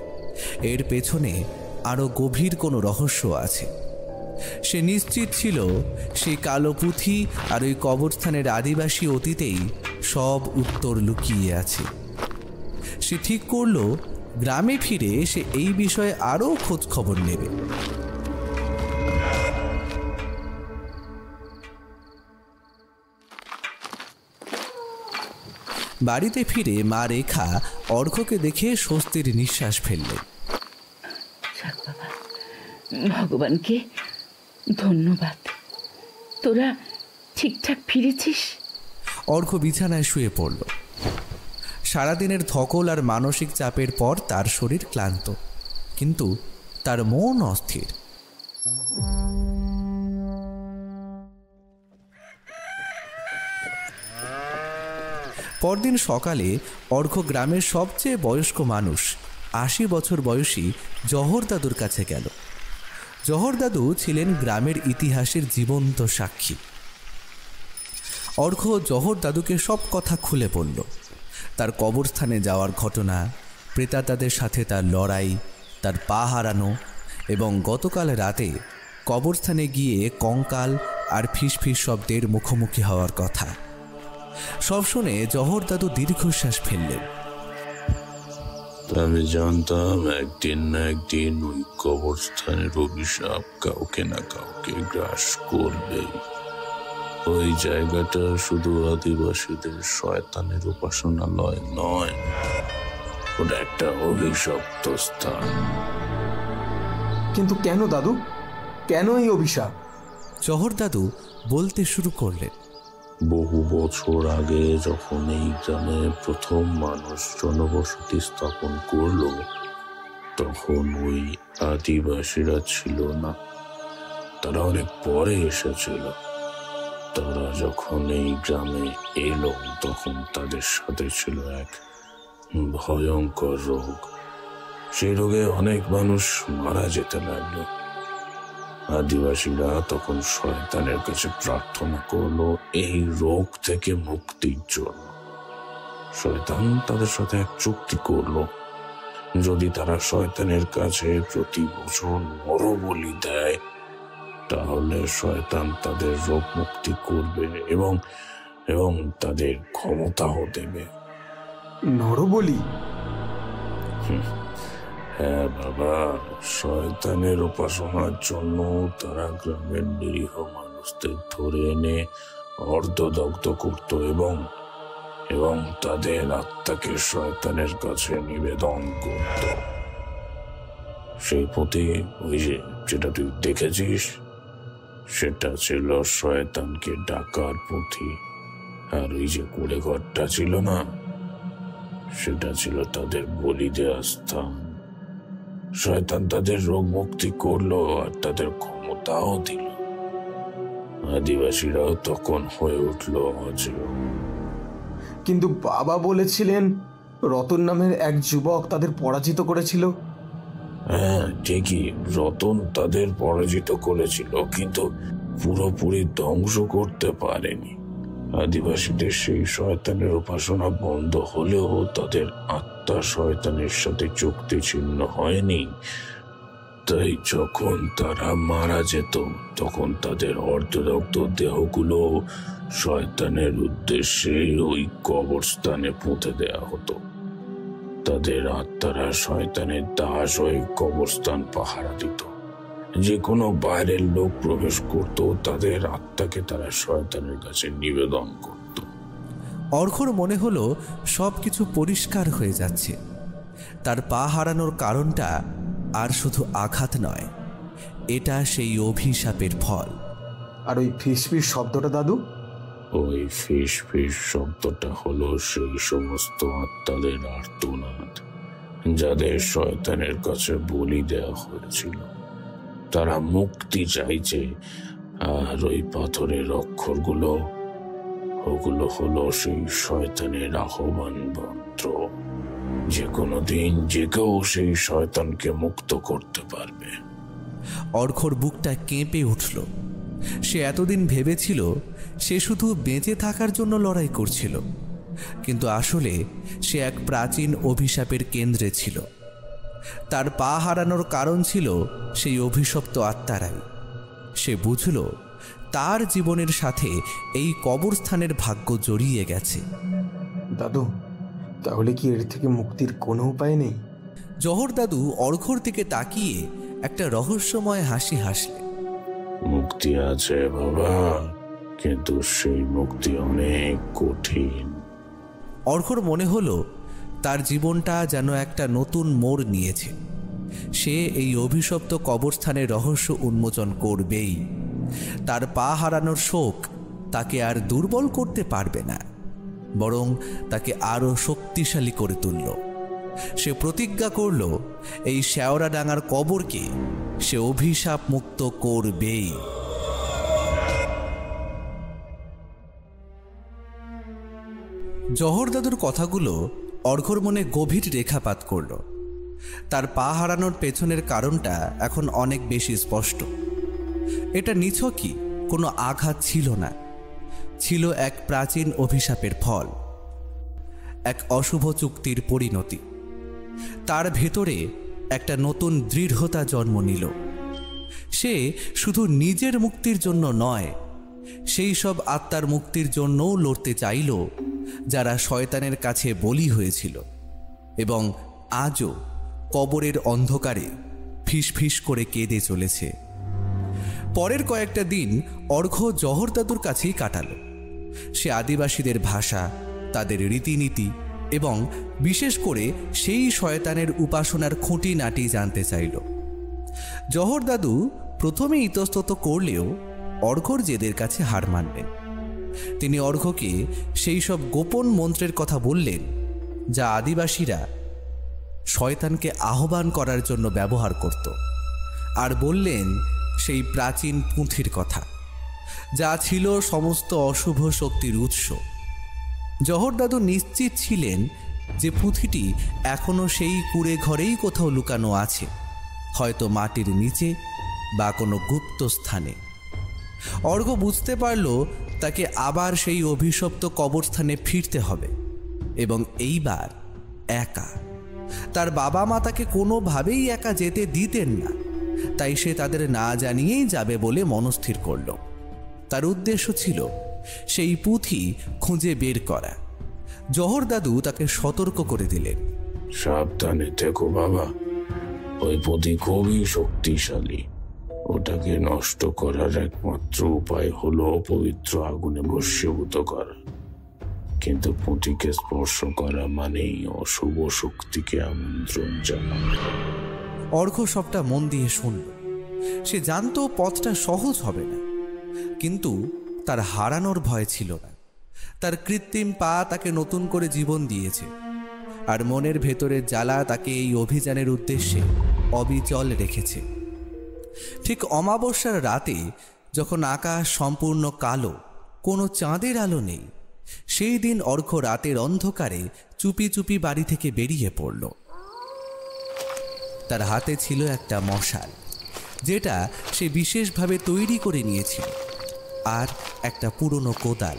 এর পেছনে আরো গভীর কোনো রহস্য আছে। সে নিশ্চিত ছিল সেই কালো পুঁথি আর ওই কবরস্থানের আদিবাসী অতীতেই সব উত্তর লুকিয়ে আছে। সে ঠিক করল গ্রামে ফিরে সে এই বিষয়ে আরো খোঁজ খবর নেবে। বাড়িতে ফিরে মা রেখা অর্ঘ্যকে দেখে স্বস্তির নিঃশ্বাস ফেললেন। ভগবানকে ধন্যবাদ, তোরা ঠিকঠাক ফিরেছিস। অর্ঘ্য বিছানায় শুয়ে পড়ল। সারাদিনের ধকল আর মানসিক চাপের পর তার শরীর ক্লান্ত, কিন্তু তার মন অস্থির। পরদিন সকালে অর্ঘ্য গ্রামের সবচেয়ে বয়স্ক মানুষ ৮০ বছর বয়সী জহর দাদুর কাছে গেল। জহর দাদু ছিলেন গ্রামের ইতিহাসের জীবন্ত সাক্ষী। অর্ঘ্য জহর দাদুকে সব কথা খুলে বলল। তার কবরস্থানে যাওয়ার ঘটনা, প্রেতাত্মাদের সাথে তার লড়াই, তার পা হারানো এবং গতকাল রাতে কবরস্থানে গিয়ে কঙ্কাল আর ফিসফিস শব্দের মুখোমুখি হওয়ার কথা। সব শুনে জহর দাদু দীর্ঘশ্বাস ফেললেন। আমি জানতাম একদিন না একদিন ওই কবরস্থানের অভিশাপ কাউকে না কাউকে গ্রাস করবে। ওই জায়গাটা শুধু আদিবাসীদের শয়তানের উপাসনালয় নয়, ওটা একটা অভিশপ্ত স্থান। কিন্তু কেন দাদু, কেন এই অভিশাপ? জহর দাদু বলতে শুরু করলেন। বহু বছর আগে যখন এই গ্রামে প্রথম মানুষ জনবসতি স্থাপন করল, তখন ওই আদিবাসীরা ছিল না, তারা অনেক পরে এসেছিল। তারা যখন এই গ্রামে এলো তখন তাদের সাথে ছিল এক ভয়ঙ্কর রোগ। সেই রোগে অনেক মানুষ মারা যেতে লাগলো। আদিবাসীরা তখন শয়তানের কাছে প্রার্থনা করলো এই রোগ থেকে মুক্তির জন্য। শয়তান তাদের সাথে এক চুক্তি করলো, যদি তারা শয়তানের কাছে প্রতি বছর নরবলি দেয় তাহলে শয়তান তাদের রোগ মুক্তি করবে এবং এবং তাদের ক্ষমতাও দেবে। নরবলি? হ্যাঁ বাবা, শয়তানের উপাসনার জন্য তারা গ্রামের নিরীহ মানুষদের ধরে এনে অর্ধদগ্ধ করত এবং এবং তাদের আত্মাকে শয়তানের কাছে নিবেদন করত। সেই পুঁথি, ওই যেটা তুই দেখেছিস, সেটা ছিল শয়তানকে ডাকার পুঁথি। আর ওই যে কুড়ে ঘরটা ছিল না, সেটা ছিল তাদের বলি দেওয়ার স্থান। শয়তান তাদের রোগ মুক্তি করলো আর তাদের ক্ষমতাও দিল। আদিবাসীরাও তখন হয়ে উঠল অজেয়। কিন্তু বাবা বলেছিলেন রতন নামের এক যুবক তাদের পরাজিত করেছিল। হ্যাঁ ঠিকই, রতন তাদের পরাজিত করেছিল, কিন্তু পুরোপুরি ধ্বংস করতে পারেনি। আদিবাসীদের সেই শয়তানের উপাসনা বন্ধ হলেও তাদের আত্মা শয়তানের সাথে চুক্তি ছিন্ন হয়নি। তাই যখন তারা মারা যেত তখন তাদের অর্ধদগ্ধ দেহগুলো শয়তানের উদ্দেশ্যে ওই কবরস্থানে পুঁতে দেয়া হতো। তাদের আত্মারা শয়তানের দাস হয়ে কবরস্থান পাহারা দিত। যে কোনো বাইরের লোক প্রবেশ করত, তাদের আত্মাকে তারা শয়তানের কাছে নিবেদন করত। অর্ঘ্যর মনে হলো সব কিছু পরিষ্কার হয়ে যাচ্ছে। তার পা হারানোর কারণটা আর শুধু আঘাত নয়, এটা সেই অভিশাপের ফল। আর ওই ফিসফিস শব্দটা দাদু? ওই ফিস ফিস শব্দটা হলো সেই সমস্ত আত্মাদের আর্তনাদ যাদের শয়তানের কাছে বলি দেওয়া হয়েছিল। তারা মুক্তি চাইছে। আর ওই পাথরের অক্ষরগুলো, ওগুলো হলো সেই শয়তানের আহ্বান মন্ত্র। যে কোনো দিন যে কেউ সেই শয়তানকে মুক্ত করতে পারবে। অর্ঘর বুকটা কেঁপে উঠল। সে এতদিন ভেবেছিল সে শুধু বেঁচে থাকার জন্য লড়াই করছিল, কিন্তু আসলে সে এক প্রাচীন অভিশাপের কেন্দ্রে ছিল। তার পা হারানোর কারণ ছিল সেই অভিশপ্ত আত্মারাই। সে বুঝল তার জীবনের সাথে এই কবরস্থানের ভাগ্য জড়িয়ে গেছে। দাদু, তাহলে কি এর থেকে মুক্তির কোনো উপায় নেই? জহর দাদু অর্ঘর দিকে তাকিয়ে একটা রহস্যময় হাসি হাসলেন। মুক্তি আছে বাবা, কিন্তু সেই মুক্তি অনেক কঠিন। অর্ঘর মনে হলো তার জীবনটা যেন একটা নতুন মোড় নিয়েছে। সে এই অভিশপ্ত কবরস্থানের রহস্য উন্মোচন করবেই। তার পা হারানোর শোক তাকে আর দুর্বল করতে পারবে না, বরং তাকে আরো শক্তিশালী করে তুলল। সে প্রতিজ্ঞা করল এই শেওড়াডাঙ্গার কবরকে সে অভিশাপ মুক্ত করবেই। জহর দাদুর কথাগুলো অর্ঘর মনে গভীর রেখাপাত করল। তার পা হারানোর পেছনের কারণটা এখন অনেক বেশি স্পষ্ট। এটা নিছকই কোনো আঘাত ছিল না, ছিল এক প্রাচীন অভিশাপের ফল, এক অশুভ চুক্তির পরিণতি। তার ভেতরে একটা নতুন দৃঢ়তা জন্ম নিল। সে শুধু নিজের মুক্তির জন্য নয়, সেই সব আত্মার মুক্তির জন্যও লড়তে চাইল যারা শয়তানের কাছে বলি হয়েছিল এবং আজও কবরের অন্ধকারে ফিসফিস করে কেঁদে চলেছে। পরের কয়েকটা দিন অর্ঘ্য জহর দাদুর কাছেই কাটালো। সে আদিবাসীদের ভাষা, তাদের রীতিনীতি এবং বিশেষ করে সেই শয়তানের উপাসনার খুঁটিনাটি জানতে চাইল। জহর দাদু প্রথমে ইতস্তত করলেও অর্ঘ্যর জেদের কাছে হার মানলেন। তিনি অর্ঘ্যকে সেই সব গোপন মন্ত্রের কথা বললেন যা আদিবাসীরা শয়তানকে আহ্বান করার জন্য ব্যবহার করত, আর বললেন সেই প্রাচীন পুঁথির কথা যা ছিল সমস্ত অশুভ শক্তির উৎস। জহর দাদু নিশ্চিত ছিলেন যে পুঁথিটি এখনো সেই কুঁড়ে ঘরেই কোথাও লুকানো আছে, হয়তো মাটির নিচে বা কোনো গুপ্ত স্থানে। অর্ঘ্য বুঝতে পারল তাকে আবার সেই অভিশপ্ত কবরস্থানে ফিরতে হবে, এবং এইবার একা। তার বাবা মা তাকে কোনোভাবেই একা যেতে দিতেন না, তাই সে তাদের না জানিয়েই যাবে বলে মনস্থির করল। তার উদ্দেশ্য ছিল সেই পুঁথি খুঁজে বের করা। জহর দাদু তাকে সতর্ক করে দিলেন, সাবধানে থেকো বাবা, ওই পুঁথি খুবই শক্তিশালী। ওটাকে নষ্ট করার একমাত্র উপায় হলো পবিত্র আগুনে ভস্মীভূত করা, কিন্তু পুঁথিকে স্পর্শ করা মানেই অশুভ শক্তিকে আমন্ত্রণ জানানো। অর্ঘ্য সবটা মন দিয়ে শুনল। সে জানতো পথটা সহজ হবে না, কিন্তু তার হারানোর ভয় ছিল না। তার কৃত্রিম পা তাকে নতুন করে জীবন দিয়েছে, আর মনের ভেতরের জ্বালা তাকে এই অভিযানের উদ্দেশ্যে অবিচল রেখেছে। ঠিক অমাবস্যার রাতে, যখন আকাশ সম্পূর্ণ কালো, কোনো চাঁদের আলো নেই, সেই দিন অর্ঘ্য রাতের অন্ধকারে চুপি চুপি বাড়ি থেকে বেরিয়ে পড়ল। তার হাতে ছিল একটা মশাল, যেটা সে বিশেষভাবে তৈরি করে নিয়েছিল, আর একটা পুরনো কোদাল।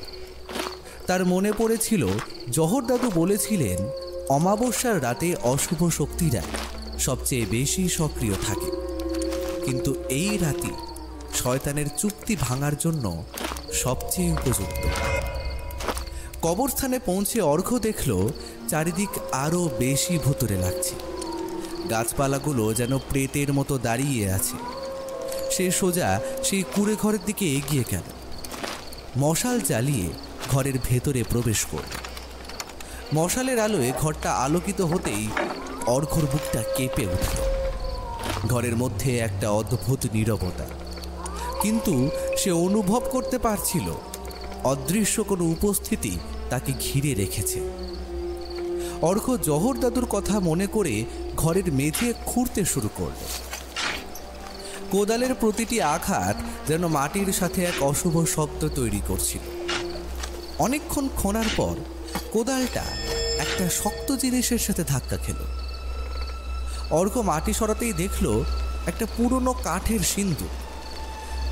তার মনে পড়েছিল জহর দাদু বলেছিলেন অমাবস্যার রাতে অশুভ শক্তিরা সবচেয়ে বেশি সক্রিয় থাকে, কিন্তু এই রাতে শয়তানের চুক্তি ভাঙার জন্য সবচেয়ে উপযুক্ত। কবরস্থানে পৌঁছে অর্ঘ্য দেখল চারিদিক আরও বেশি ভুতুড়ে লাগছে। গাছপালাগুলো যেন প্রেতের মতো দাঁড়িয়ে আছে। সে সোজা সেই কুঁড়ে ঘরের দিকে এগিয়ে গেল। মশাল জ্বালিয়ে ঘরের ভেতরে প্রবেশ করল। মশালের আলোয় ঘরটা আলোকিত হতেই অর্ঘ্যর বুকটা কেঁপে উঠল। ঘরের মধ্যে একটা অদ্ভুত নীরবতা, কিন্তু সে অনুভব করতে পারছিল অদৃশ্য কোনো উপস্থিতি তাকে ঘিরে রেখেছে। অর্ঘ জহর দাদুর কথা মনে করে ঘরের মেঝে খুঁড়তে শুরু করল। কোদালের প্রতিটি আঘাত যেন মাটির সাথে এক অশুভ শব্দ তৈরি করছিল। অনেকক্ষণ খোঁড়ার পর কোদালটা একটা শক্ত জিনিসের সাথে ধাক্কা খেল। অর্ঘ মাটি সরাতেই দেখল একটা পুরনো কাঠের সিন্দুক।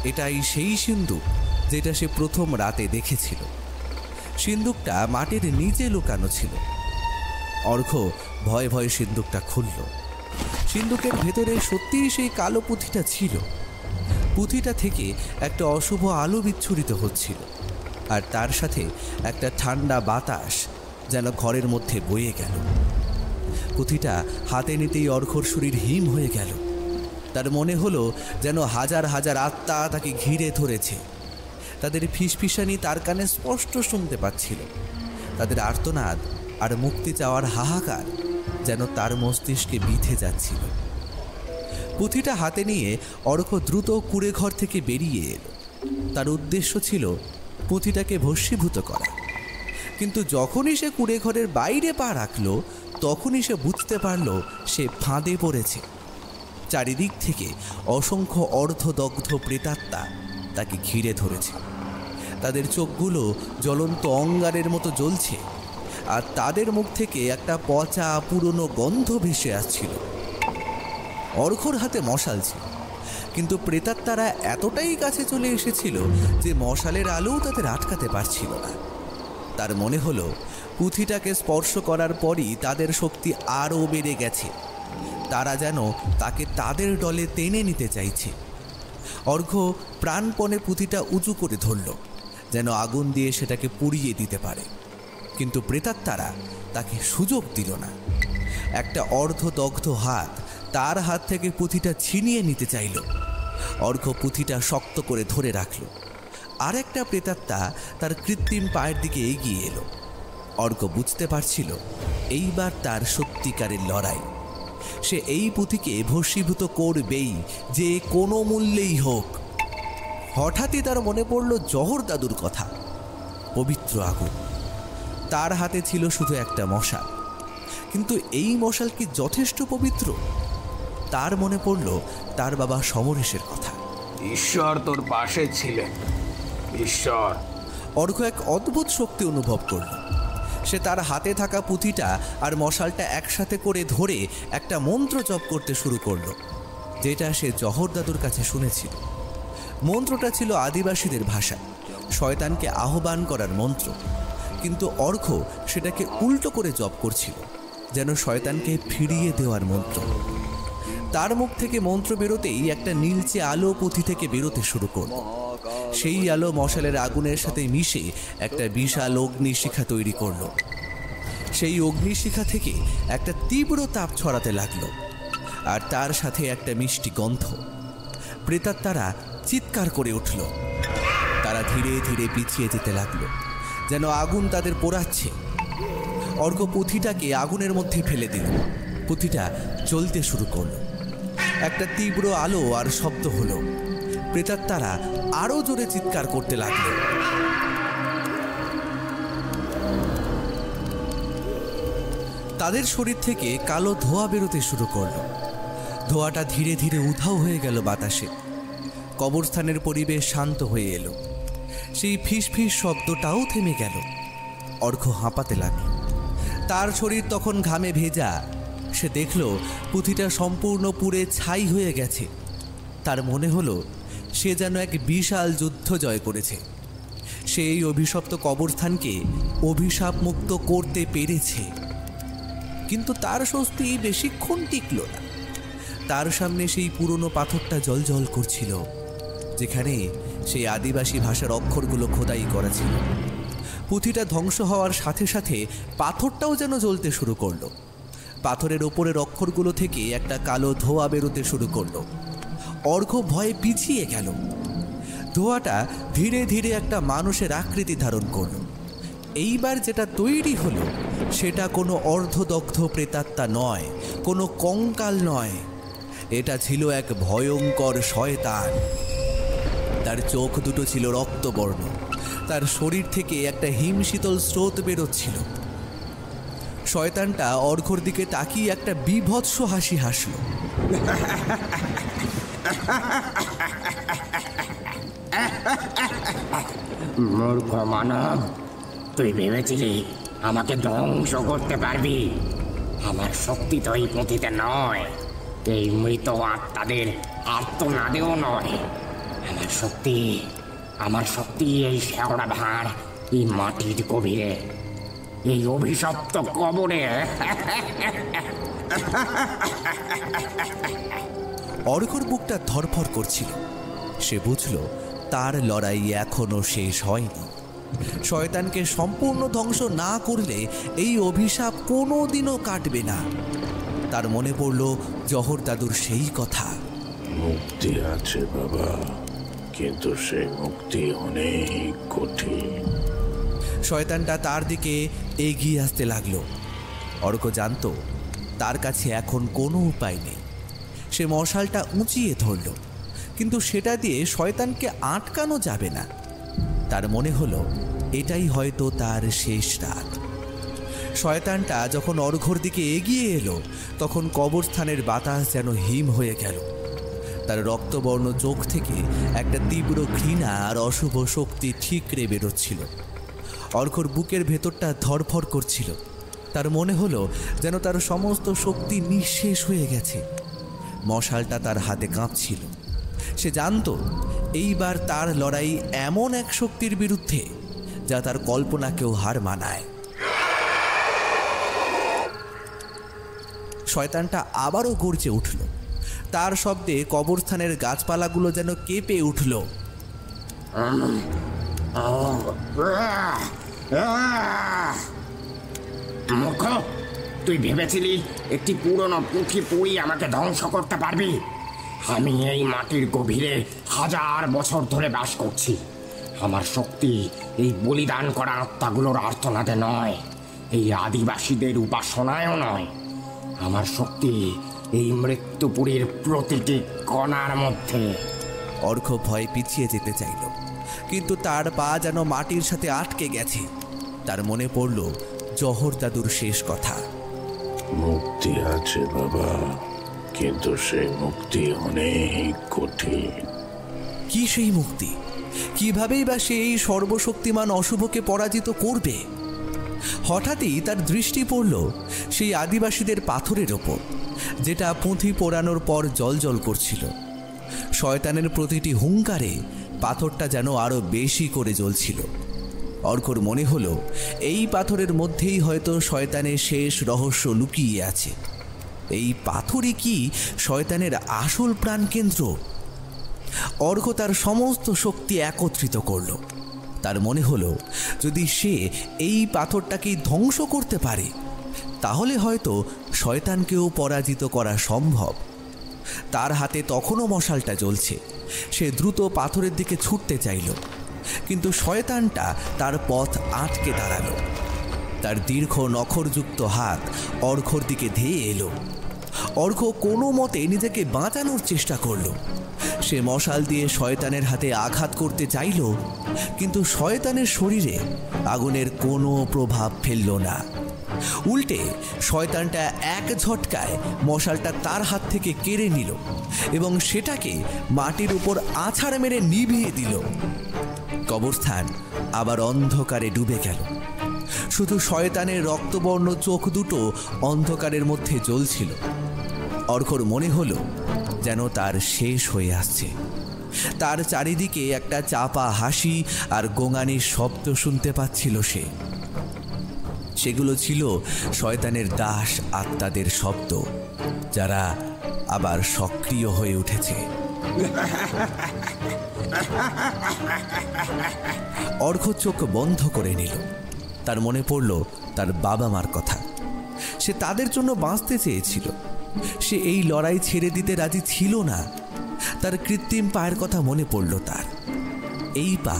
এটাই সেই সিন্দুক যেটা সে প্রথম রাতে দেখেছিল। সিন্দুকটা মাটির নিচে লুকানো ছিল। অর্ঘ ভয়ে ভয়ে সিন্দুকটা খুলল। সিন্দুকের ভেতরে সত্যিই সেই কালো পুঁথিটা ছিল। পুঁথিটা থেকে একটা অশুভ আলো বিচ্ছুরিত হচ্ছিল, আর তার সাথে একটা ঠান্ডা বাতাস যেন ঘরের মধ্যে বয়ে গেল। পুঁথিটা হাতে নিতেই অর্ঘর শরীর হিম হয়ে গেল। তার মনে হলো যেন হাজার হাজার আত্মা তাকে ঘিরে ধরেছে। তাদের ফিসফিসানি তার কানে স্পষ্ট শুনতে পাচ্ছিল। তাদের আর্তনাদ আর মুক্তি চাওয়ার হাহাকার যেন তার মস্তিষ্কে বিঁধে যাচ্ছিল। পুঁথিটা হাতে নিয়ে অর্ঘ দ্রুত কুঁড়ে ঘর থেকে বেরিয়ে এলো। তার উদ্দেশ্য ছিল পুঁথিটাকে ভস্মীভূত করা। কিন্তু যখনই সে কুঁড়ে ঘরের বাইরে পা রাখল, তখনই সে বুঝতে পারল সে ফাঁদে পড়েছে। চারিদিক থেকে অসংখ্য অর্ধদগ্ধ প্রেতাত্মা তাকে ঘিরে ধরেছে। তাদের চোখগুলো জ্বলন্ত অঙ্গারের মতো জ্বলছে, আর তাদের মুখ থেকে একটা পচা পুরনো গন্ধ ভেসে আসছিল। অর্ঘর হাতে মশাল ছিল, কিন্তু প্রেতাত্মারা এতটাই কাছে চলে এসেছিল যে মশালের আলোও তাদের আটকাতে পারছিল না। তার মনে হলো পুঁথিটাকে স্পর্শ করার পরই তাদের শক্তি আরও বেড়ে গেছে। তারা যেন তাকে তাদের দলে টেনে নিতে চাইছে। অর্ঘ প্রাণপণে পুঁথিটা উঁচু করে ধরল, যেন আগুন দিয়ে সেটাকে পুড়িয়ে দিতে পারে। কিন্তু প্রেতাত্মারা তাকে সুযোগ দিল না। একটা অর্ধদগ্ধ হাত তার হাত থেকে পুঁথিটা ছিনিয়ে নিতে চাইল। অর্ঘ পুঁথিটা শক্ত করে ধরে রাখল। আর একটা প্রেতাত্মা তার কৃত্রিম পায়ের দিকে এগিয়ে এলো। অর্ঘ বুঝতে পারছিল এইবার তার সত্যিকারের লড়াই। সে এই পুঁথিকে ভস্মীভূত করবেই, যে কোনো মূল্যেই হোক। হঠাৎই তার মনে পড়ল জহর দাদুর কথা। পবিত্র আগুন। তার হাতে ছিল শুধু একটা মশাল, কিন্তু এই মশাল কি যথেষ্ট পবিত্র? তার মনে পড়ল তার বাবা সমরেশের কথা। ঈশ্বর তোর পাশে ছিলেন। ঈশ্বর। অর্ঘ এক অদ্ভুত শক্তি অনুভব করল। সে তার হাতে থাকা পুঁথিটা আর মশালটা একসাথে করে ধরে একটা মন্ত্র জপ করতে শুরু করলো, যেটা সে জহর দাদুর কাছে শুনেছিল। মন্ত্রটা ছিল আদিবাসীদের ভাষা, শয়তানকে আহ্বান করার মন্ত্র। কিন্তু অর্ঘ সেটাকে উল্টো করে জপ করছিল, যেন শয়তানকে ফিরিয়ে দেওয়ার মন্ত্র। তার মুখ থেকে মন্ত্র বেরোতেই একটা নীলচে আলো পুঁথি থেকে বেরোতে শুরু করল। সেই আলো মশালের আগুনের সাথে মিশে একটা বিশাল অগ্নিশিখা তৈরি করল। সেই অগ্নিশিখা থেকে একটা তীব্র তাপ ছড়াতে লাগলো, আর তার সাথে একটা মিষ্টি গন্ধ। প্রেতাত্মারা চিৎকার করে উঠল। তারা ধীরে ধীরে পিছিয়ে যেতে লাগলো, যেন আগুন তাদের পোড়াচ্ছে। অর্ঘ পুঁথিটাকে আগুনের মধ্যে ফেলে দিল। পুঁথিটা জ্বলতে শুরু করল। একটা তীব্র আলো আর শব্দ হলো। প্রেতাত্মারা আরো জোরে চিৎকার করতে লাগলো। তাদের শরীর থেকে কালো ধোঁয়া বেরোতে শুরু করলো। ধোঁয়াটা ধীরে ধীরে উধাও হয়ে গেল বাতাসে। কবরস্থানের পরিবেশ শান্ত হয়ে এলো। সেই ফিস ফিস শব্দটাও থেমে গেল। অর্ঘ হাঁপাতে লাগল। তার শরীর তখন ঘামে ভেজা। সে দেখল পুঁথিটা সম্পূর্ণ পুড়ে ছাই হয়ে গেছে। তার মনে হলো সে যেন এক বিশাল যুদ্ধ জয় করেছে। সে এই অভিশপ্ত কবরস্থানকে অভিশাপ মুক্ত করতে পেরেছে। কিন্তু তার স্বস্তি বেশিক্ষণ টিকল না। তার সামনে সেই পুরনো পাথরটা জ্বলজ্বল করছিল, যেখানে সেই আদিবাসী ভাষার অক্ষরগুলো খোদাই করা ছিল। পুঁথিটা ধ্বংস হওয়ার সাথে সাথে পাথরটাও যেন জ্বলতে শুরু করলো। পাথরের ওপরের অক্ষরগুলো থেকে একটা কালো ধোঁয়া বেরোতে শুরু করলো। অর্ঘ ভয়ে পিছিয়ে গেল। ধোঁয়াটা ধীরে ধীরে একটা মানুষের আকৃতি ধারণ করল। এইবার যেটা তৈরি হলো সেটা কোনো অর্ধদগ্ধ প্রেতাত্মা নয়, কোনো কঙ্কাল নয়। এটা ছিল এক ভয়ঙ্কর শয়তান। তার চোখ দুটো ছিল রক্তবর্ণ, তার শরীর থেকে একটা হিমশীতল স্রোত বেরোচ্ছিল। শয়তানটা অর্ঘ্যর দিকে তাকিয়ে একটা বীভৎস হাসি হাসল। মূর্খ মানব, তুই ভেবেছিলি আমাকে ধ্বংস করতে পারবি? আমার শক্তি তো এই পুঁথিতে নয়, এই মৃত আত্মাদের আর্তনাদেও নয়। আমার শক্তি এই শেওড়া ভাঁড়, এই মাটির গভীরে, এই অভিশপ্ত কবরে। অর্ঘ্যর বুকটা ধরফর করছিল। সে বুঝল তার লড়াই এখনো শেষ হয়নি। শয়তানকে সম্পূর্ণ ধ্বংস না করলে এই অভিশাপ কোনোদিনও কাটবে না। তার মনে পড়ল জহর দাদুর সেই কথা, মুক্তি আছে বাবা, কিন্তু সেই মুক্তি অনেক কঠিন। শয়তানটা তার দিকে এগিয়ে আসতে লাগলো। অর্ঘ্য জানত তার কাছে এখন কোনো উপায় নেই। সে মশালটা উঁচিয়ে ধরল, কিন্তু সেটা দিয়ে শয়তানকে আটকানো যাবে না। তার মনে হলো এটাই হয়তো তার শেষ রাত। শয়তানটা যখন অর্ঘ্যর দিকে এগিয়ে এলো, তখন কবরস্থানের বাতাস যেন হিম হয়ে গেল। তার রক্তবর্ণ চোখ থেকে একটা তীব্র ঘৃণা আর অশুভ শক্তি ঠিকরে বেরোচ্ছিল। অর্ঘ্যর বুকের ভেতরটা ধরফর করছিল। তার মনে হলো যেন তার সমস্ত শক্তি নিঃশেষ হয়ে গেছে। মশালটা তার হাতে কাঁপছিল। সে জানত এইবার তার লড়াই এমন এক শক্তির বিরুদ্ধে যা তার কল্পনাকেও হার মানায়। শয়তানটা আবারও গর্জে উঠল। তার শব্দে কবরস্থানের গাছপালাগুলো যেন কেঁপে উঠল। মূর্খ, তুই ভেবেছিলি একটি পুরনো পুঁথি পড়ি আমাকে ধ্বংস করতে পারবি? আমি এই মাটির গভীরে 1000 বছর ধরে বাস করছি। আমার শক্তি এই বলিদান করা আত্মাগুলোর আর্তনাদে নয়, এই আদিবাসীদের উপাসনায়ও নয়। আমার শক্তি এই মৃত্যুপুরীর প্রতিটি কণার মধ্যে। অর্ঘ্য ভয়ে পিছিয়ে যেতে চাইল, কিন্তু তার পা যেন মাটির সাথে আটকে গেছে। তার মনে পড়ল জহর দাদুর শেষ কথা, মুক্তি আছে বাবা, কিন্তু সেই মুক্তি অনেক কঠিন। কি সেই মুক্তি? কিভাবেই বা সে এই সর্বশক্তিমান অশুভকে পরাজিত করবে? হঠাৎই তার দৃষ্টি পড়ল সেই আদিবাসীদের পাথরের ওপর, যেটা পুঁথি পোড়ানোর পর জ্বলজ্বল করছিল। শয়তানের প্রতিটি হুঙ্কারে পাথরটা যেন আরো বেশি করে জ্বলছিল। অর্ঘ্যর মনে হলো এই পাথরের মধ্যেই হয়তো শয়তানের শেষ রহস্য লুকিয়ে আছে। এই পাথরই কি শয়তানের আসল প্রাণকেন্দ্র? অর্ঘ্য তার সমস্ত শক্তি একত্রিত করল। তার মনে হলো যদি সে এই পাথরটাকেই ধ্বংস করতে পারে, তাহলে হয়তো শয়তানকেও পরাজিত করা সম্ভব। তার হাতে তখনও মশালটা জ্বলছে। সে দ্রুত পাথরের দিকে ছুটতে চাইল, কিন্তু শয়তানটা তার পথ আটকে দাঁড়ালো। তার দীর্ঘ নখরযুক্ত হাত অর্ঘ্যর দিকে ধেয়ে এলো। অর্ঘ্য কোনো মতে নিজেকে বাঁচানোর চেষ্টা করল। সে মশাল দিয়ে শয়তানের হাতে আঘাত করতে চাইল, কিন্তু শয়তানের শরীরে আগুনের কোনো প্রভাব ফেলল না। উল্টে শয়তানটা এক ঝটকায় মশালটা তার হাত থেকে কেড়ে নিল এবং সেটাকে মাটির উপর আছাড় মেরে নিভিয়ে দিল। কবরস্থান আবার অন্ধকারে ডুবে গেল। শুধু শয়তানের রক্তবর্ণ চোখ দুটো অন্ধকারের মধ্যে জ্বলছিল। অর্ঘ্যর মনে হলো যেন তার শেষ হয়ে আসছে। তার চারিদিকে একটা চাপা হাসি আর গোঙানির শব্দ শুনতে পাচ্ছিল সে। সেগুলো ছিল শয়তানের দাস আত্মাদের শব্দ, যারা আবার সক্রিয় হয়ে উঠেছে। অর্ঘ্য চোখ বন্ধ করে নিল। তার মনে পড়ল তার বাবা মার কথা। সে তাদের জন্য বাঁচতে চেয়েছিল। সে এই লড়াই ছেড়ে দিতে রাজি ছিল না। তার কৃত্রিম পায়ের কথা মনে পড়ল তার। এই পা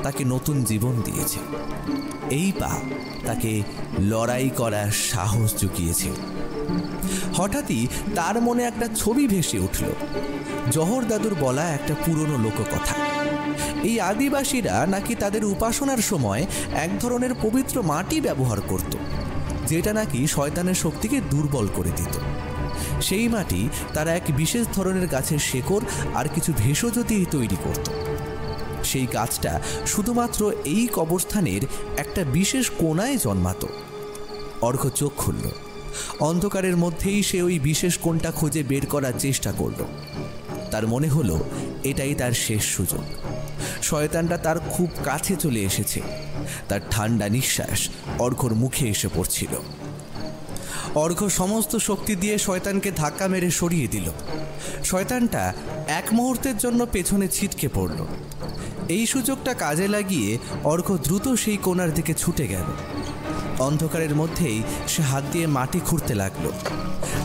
তাকে নতুন জীবন দিয়েছে। এই পা তাকে লড়াই করার সাহস জুগিয়েছে। হঠাৎই তার মনে একটা ছবি ভেসে উঠল, জহর দাদুর বলা একটা পুরনো লোককথা। এই আদিবাসীরা নাকি তাদের উপাসনার সময় এক ধরনের পবিত্র মাটি ব্যবহার করত, যেটা নাকি শয়তানের শক্তিকে দুর্বল করে দিত। সেই মাটি তারা এক বিশেষ ধরনের গাছের শেকড় আর কিছু ভেষজ দিয়ে তৈরি করত। সেই গাছটা শুধুমাত্র এই কবরস্থানের একটা বিশেষ কোণায় জন্মাতো। অর্ঘ্য চোখ খুলল। অন্ধকারের মধ্যেই সে ওই বিশেষ কোণটা খুঁজে বের করার চেষ্টা করল। তার মনে হলো এটাই তার শেষ সুযোগ। শয়তানটা তার খুব কাছে চলে এসেছে। তার ঠান্ডা নিঃশ্বাস অর্ঘ্যর মুখে এসে পড়ছিল। অর্ঘ্য সমস্ত শক্তি দিয়ে শয়তানকে ধাক্কা মেরে সরিয়ে দিল। শয়তানটা এক মুহূর্তের জন্য পেছনে ছিটকে পড়ল। এই সুযোগটা কাজে লাগিয়ে অর্ঘ্য দ্রুত সেই কোণার দিকে ছুটে গেল। অন্ধকারের মধ্যেই সে হাত দিয়ে মাটি খুঁড়তে লাগলো।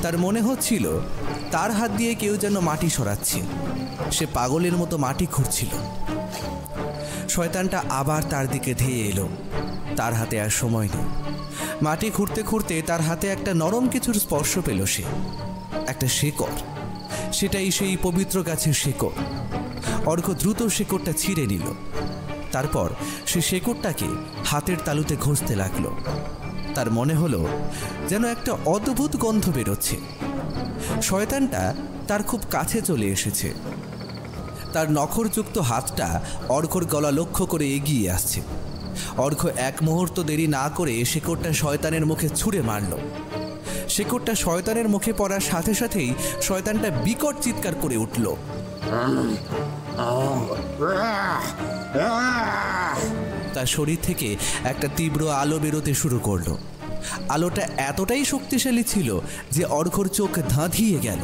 তার মনে হচ্ছিল তার হাত দিয়ে কেউ যেন মাটি সরাচ্ছে। সে পাগলের মতো মাটি খুঁড়ছিল। শয়তানটা আবার তার দিকে ধেয়ে এলো। তার হাতে আর সময় নেই। মাটি খুঁড়তে খুঁড়তে তার হাতে একটা নরম কিছুর স্পর্শ পেল সে, একটা শেকড়। সেটাই সেই পবিত্র গাছের শেকড়। অর্ঘ্য দ্রুত শেকড়টা ছিঁড়ে নিল। তারপর সে শেকড়টাকে হাতের তালুতে ঘষতে লাগলো। তার মনে হলো যেন একটা অদ্ভুত গন্ধ বেরোচ্ছে। শয়তানটা তার খুব কাছে চলে এসেছে। তার নখরযুক্ত হাতটা অর্ঘ্যর গলা লক্ষ্য করে এগিয়ে আসছে। অর্ঘ্য এক মুহূর্ত দেরি না করে শেকড়টা শয়তানের মুখে ছুঁড়ে মারল। শেকড়টা শয়তানের মুখে পড়ার সাথে সাথেই শয়তানটা বিকট চিৎকার করে উঠল। তার শরীর থেকে একটা তীব্র আলো বেরোতে শুরু করলো। আলোটা এতটাই শক্তিশালী ছিল যে অর্ঘ্যর চোখ ধাঁধিয়ে গেল।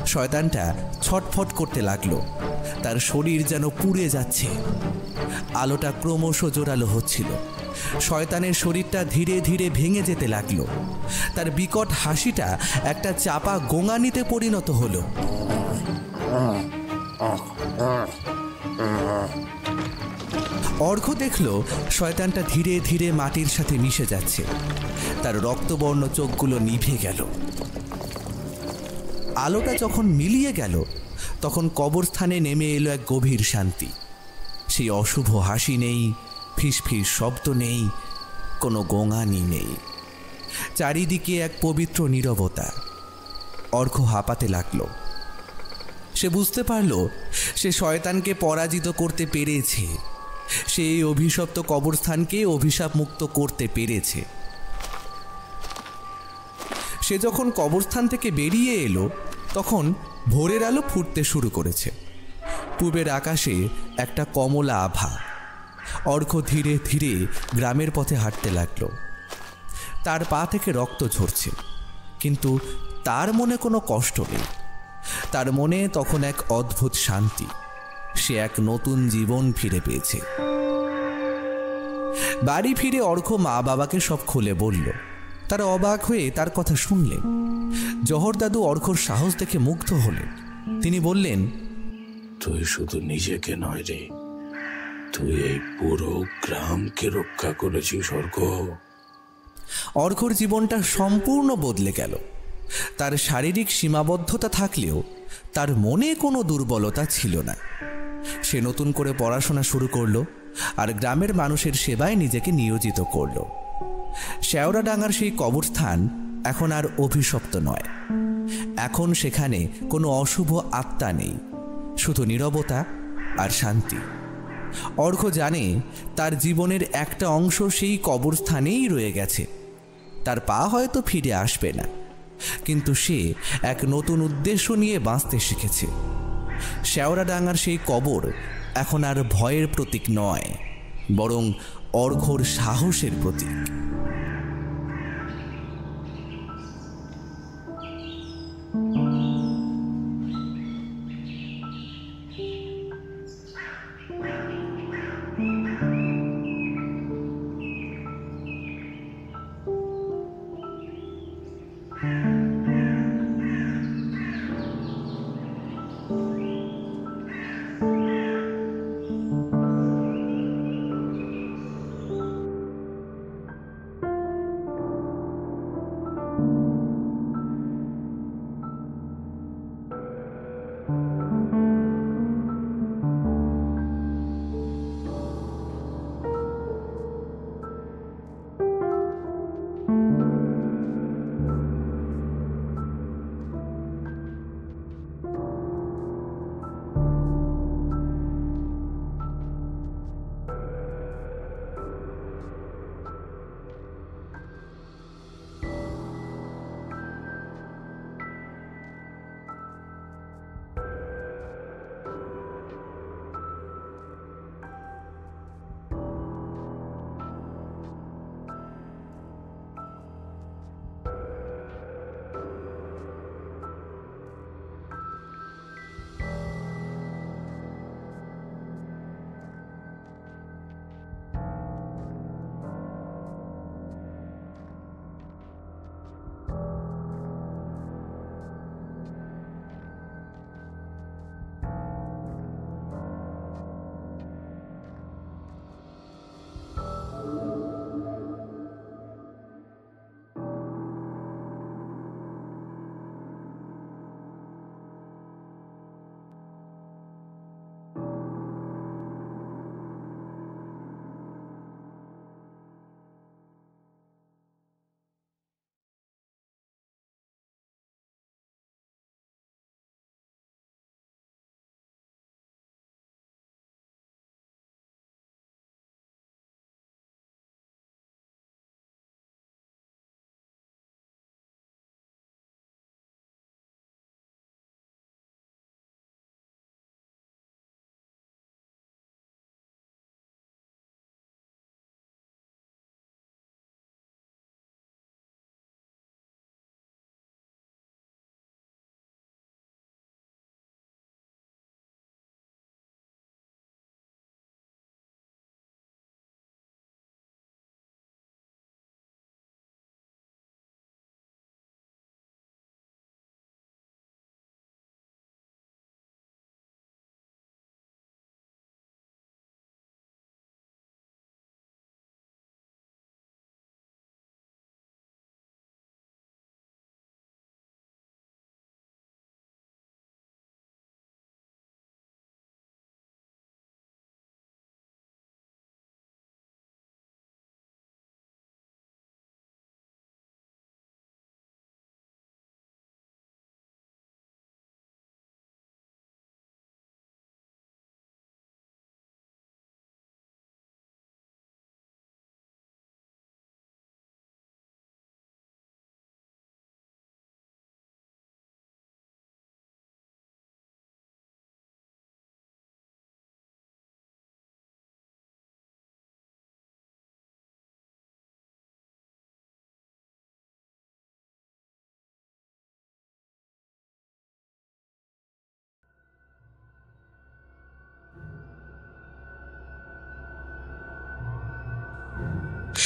শয়তানটা ছটফট করতে লাগলো। তার শরীর যেন পুড়ে যাচ্ছে। আলোটা ক্রমশ জোরালো হচ্ছিল। শয়তানের শরীরটা ধীরে ধীরে ভেঙে যেতে লাগলো। তার বিকট হাসিটা একটা চাপা গোঙানিতে পরিণত হলো। অর্ঘ্য দেখল শয়তানটা ধীরে ধীরে মাটির সাথে মিশে যাচ্ছে। তার রক্তবর্ণ চোখগুলো নিভে গেল। আলোটা যখন মিলিয়ে গেল তখন কবরস্থানে নেমে এলো এক গভীর শান্তি। সেই অশুভ হাসি নেই, ফিসফিস শব্দ নেই, কোনো গোঙানি নেই। চারিদিকে এক পবিত্র নীরবতা। অর্ঘ্য হাঁপাতে লাগলো। সে বুঝতে পারল সে শয়তানকে পরাজিত করতে পেরেছে। সে এই অভিশপ্ত কবরস্থানকে অভিশাপ মুক্ত করতে পেরেছে। সে যখন কবরস্থান থেকে বেরিয়ে এলো তখন ভোরের আলো ফুটতে শুরু করেছে। পূবের আকাশে একটা কমলা আভা। অর্ঘ্য ধীরে ধীরে গ্রামের পথে হাঁটতে লাগলো। তার পা থেকে রক্ত ঝরছে, কিন্তু তার মনে কোনো কষ্ট নেই। তার মনে তখন এক অদ্ভুত শান্তি। সে এক নতুন জীবন ফিরে পেয়েছে। বাড়ি ফিরে অর্ঘ্য মা বাবাকে সব খুলে বলল। তারা অবাক হয়ে তার কথা শুনলেন। জহর দাদু অর্ঘ্যর সাহস দেখে মুগ্ধ হলেন। তিনি বললেন, তুই শুধু নিজেকে নয় রে, তুই এই পুরো গ্রামকে রক্ষা করেছিস অর্ঘ্য। অর্ঘ্যর জীবনটা সম্পূর্ণ বদলে গেল। তার শারীরিক সীমাবদ্ধতা থাকলেও তার মনে কোনো দুর্বলতা ছিল না। সে নতুন করে পড়াশোনা শুরু করলো আর গ্রামের মানুষের সেবায় নিজেকে নিয়োজিত করল। শেওড়াডাঙ্গার সেই কবরস্থান এখন আর অভিশপ্ত নয়। এখন সেখানে কোনো অশুভ আত্মা নেই, শুধু নীরবতা আর শান্তি। অর্ঘ্য জানে তার জীবনের একটা অংশ সেই কবরস্থানেই রয়ে গেছে। তার পা হয়তো ফিরে আসবে না, কিন্তু সে এক নতুন উদ্দেশ্য নিয়ে বাঁচতে শিখেছে। শেওড়াডাঙ্গার সেই কবর এখন আর ভয়ের প্রতীক নয়, বরং অর্ঘ্যর সাহসের প্রতীক।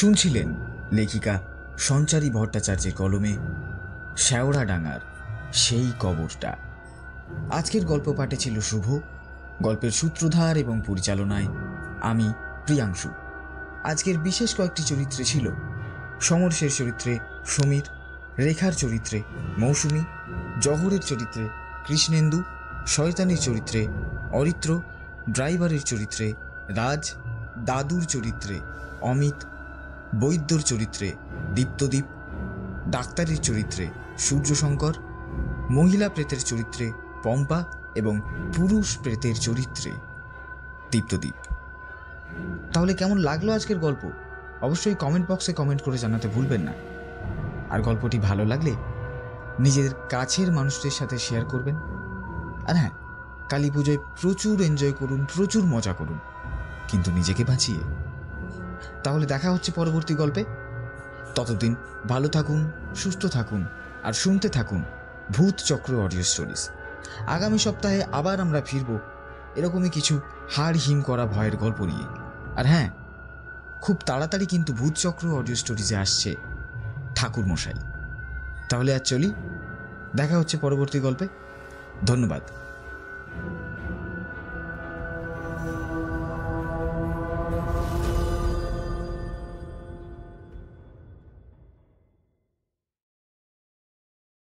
শুনছিলেন লেখিকা সঞ্চারী ভট্টাচার্যের কলমে শেওড়াডাঙ্গার সেই কবরটা। আজকের গল্প পাঠে ছিল শুভ, গল্পের সূত্রধার এবং পরিচালনায় আমি প্রিয়াংশু। আজকের বিশেষ কয়েকটি চরিত্রে ছিল সমরসের চরিত্রে সমীর, রেখার চরিত্রে মৌসুমী, জহরের চরিত্রে কৃষ্ণেন্দু, শয়তানের চরিত্রে অরিত্র, ড্রাইভারের চরিত্রে রাজ, দাদুর চরিত্রে অমিত, বৈদ্যর চরিত্রে দীপ্তদীপ, ডাক্তারের চরিত্রে সূর্যশঙ্কর, মহিলা প্রেতের চরিত্রে পম্পা এবং পুরুষ প্রেতের চরিত্রে দীপ্তদীপ। তাহলে কেমন লাগলো আজকের গল্প? অবশ্যই কমেন্ট বক্সে কমেন্ট করে জানাতে ভুলবেন না। আর গল্পটি ভালো লাগলে নিজের কাছের মানুষদের সাথে শেয়ার করবেন। আর হ্যাঁ, কালী পুজোয় প্রচুর এনজয় করুন, প্রচুর মজা করুন, কিন্তু নিজেকে বাঁচিয়ে। তাহলে দেখা হচ্ছে পরবর্তী গল্পে। ততদিন ভালো থাকুন, সুস্থ থাকুন আর শুনতে থাকুন ভূত চক্র অডিও স্টোরিজ। আগামী সপ্তাহে আবার আমরা ফিরব এরকমই কিছু হাড় হিম করা ভয়ের গল্প নিয়ে। আর হ্যাঁ, খুব তাড়াতাড়ি কিন্তু ভূত চক্র অডিও স্টোরিজে আসছে ঠাকুর মশাই। তাহলে আর চলি, দেখা হচ্ছে পরবর্তী গল্পে। ধন্যবাদ।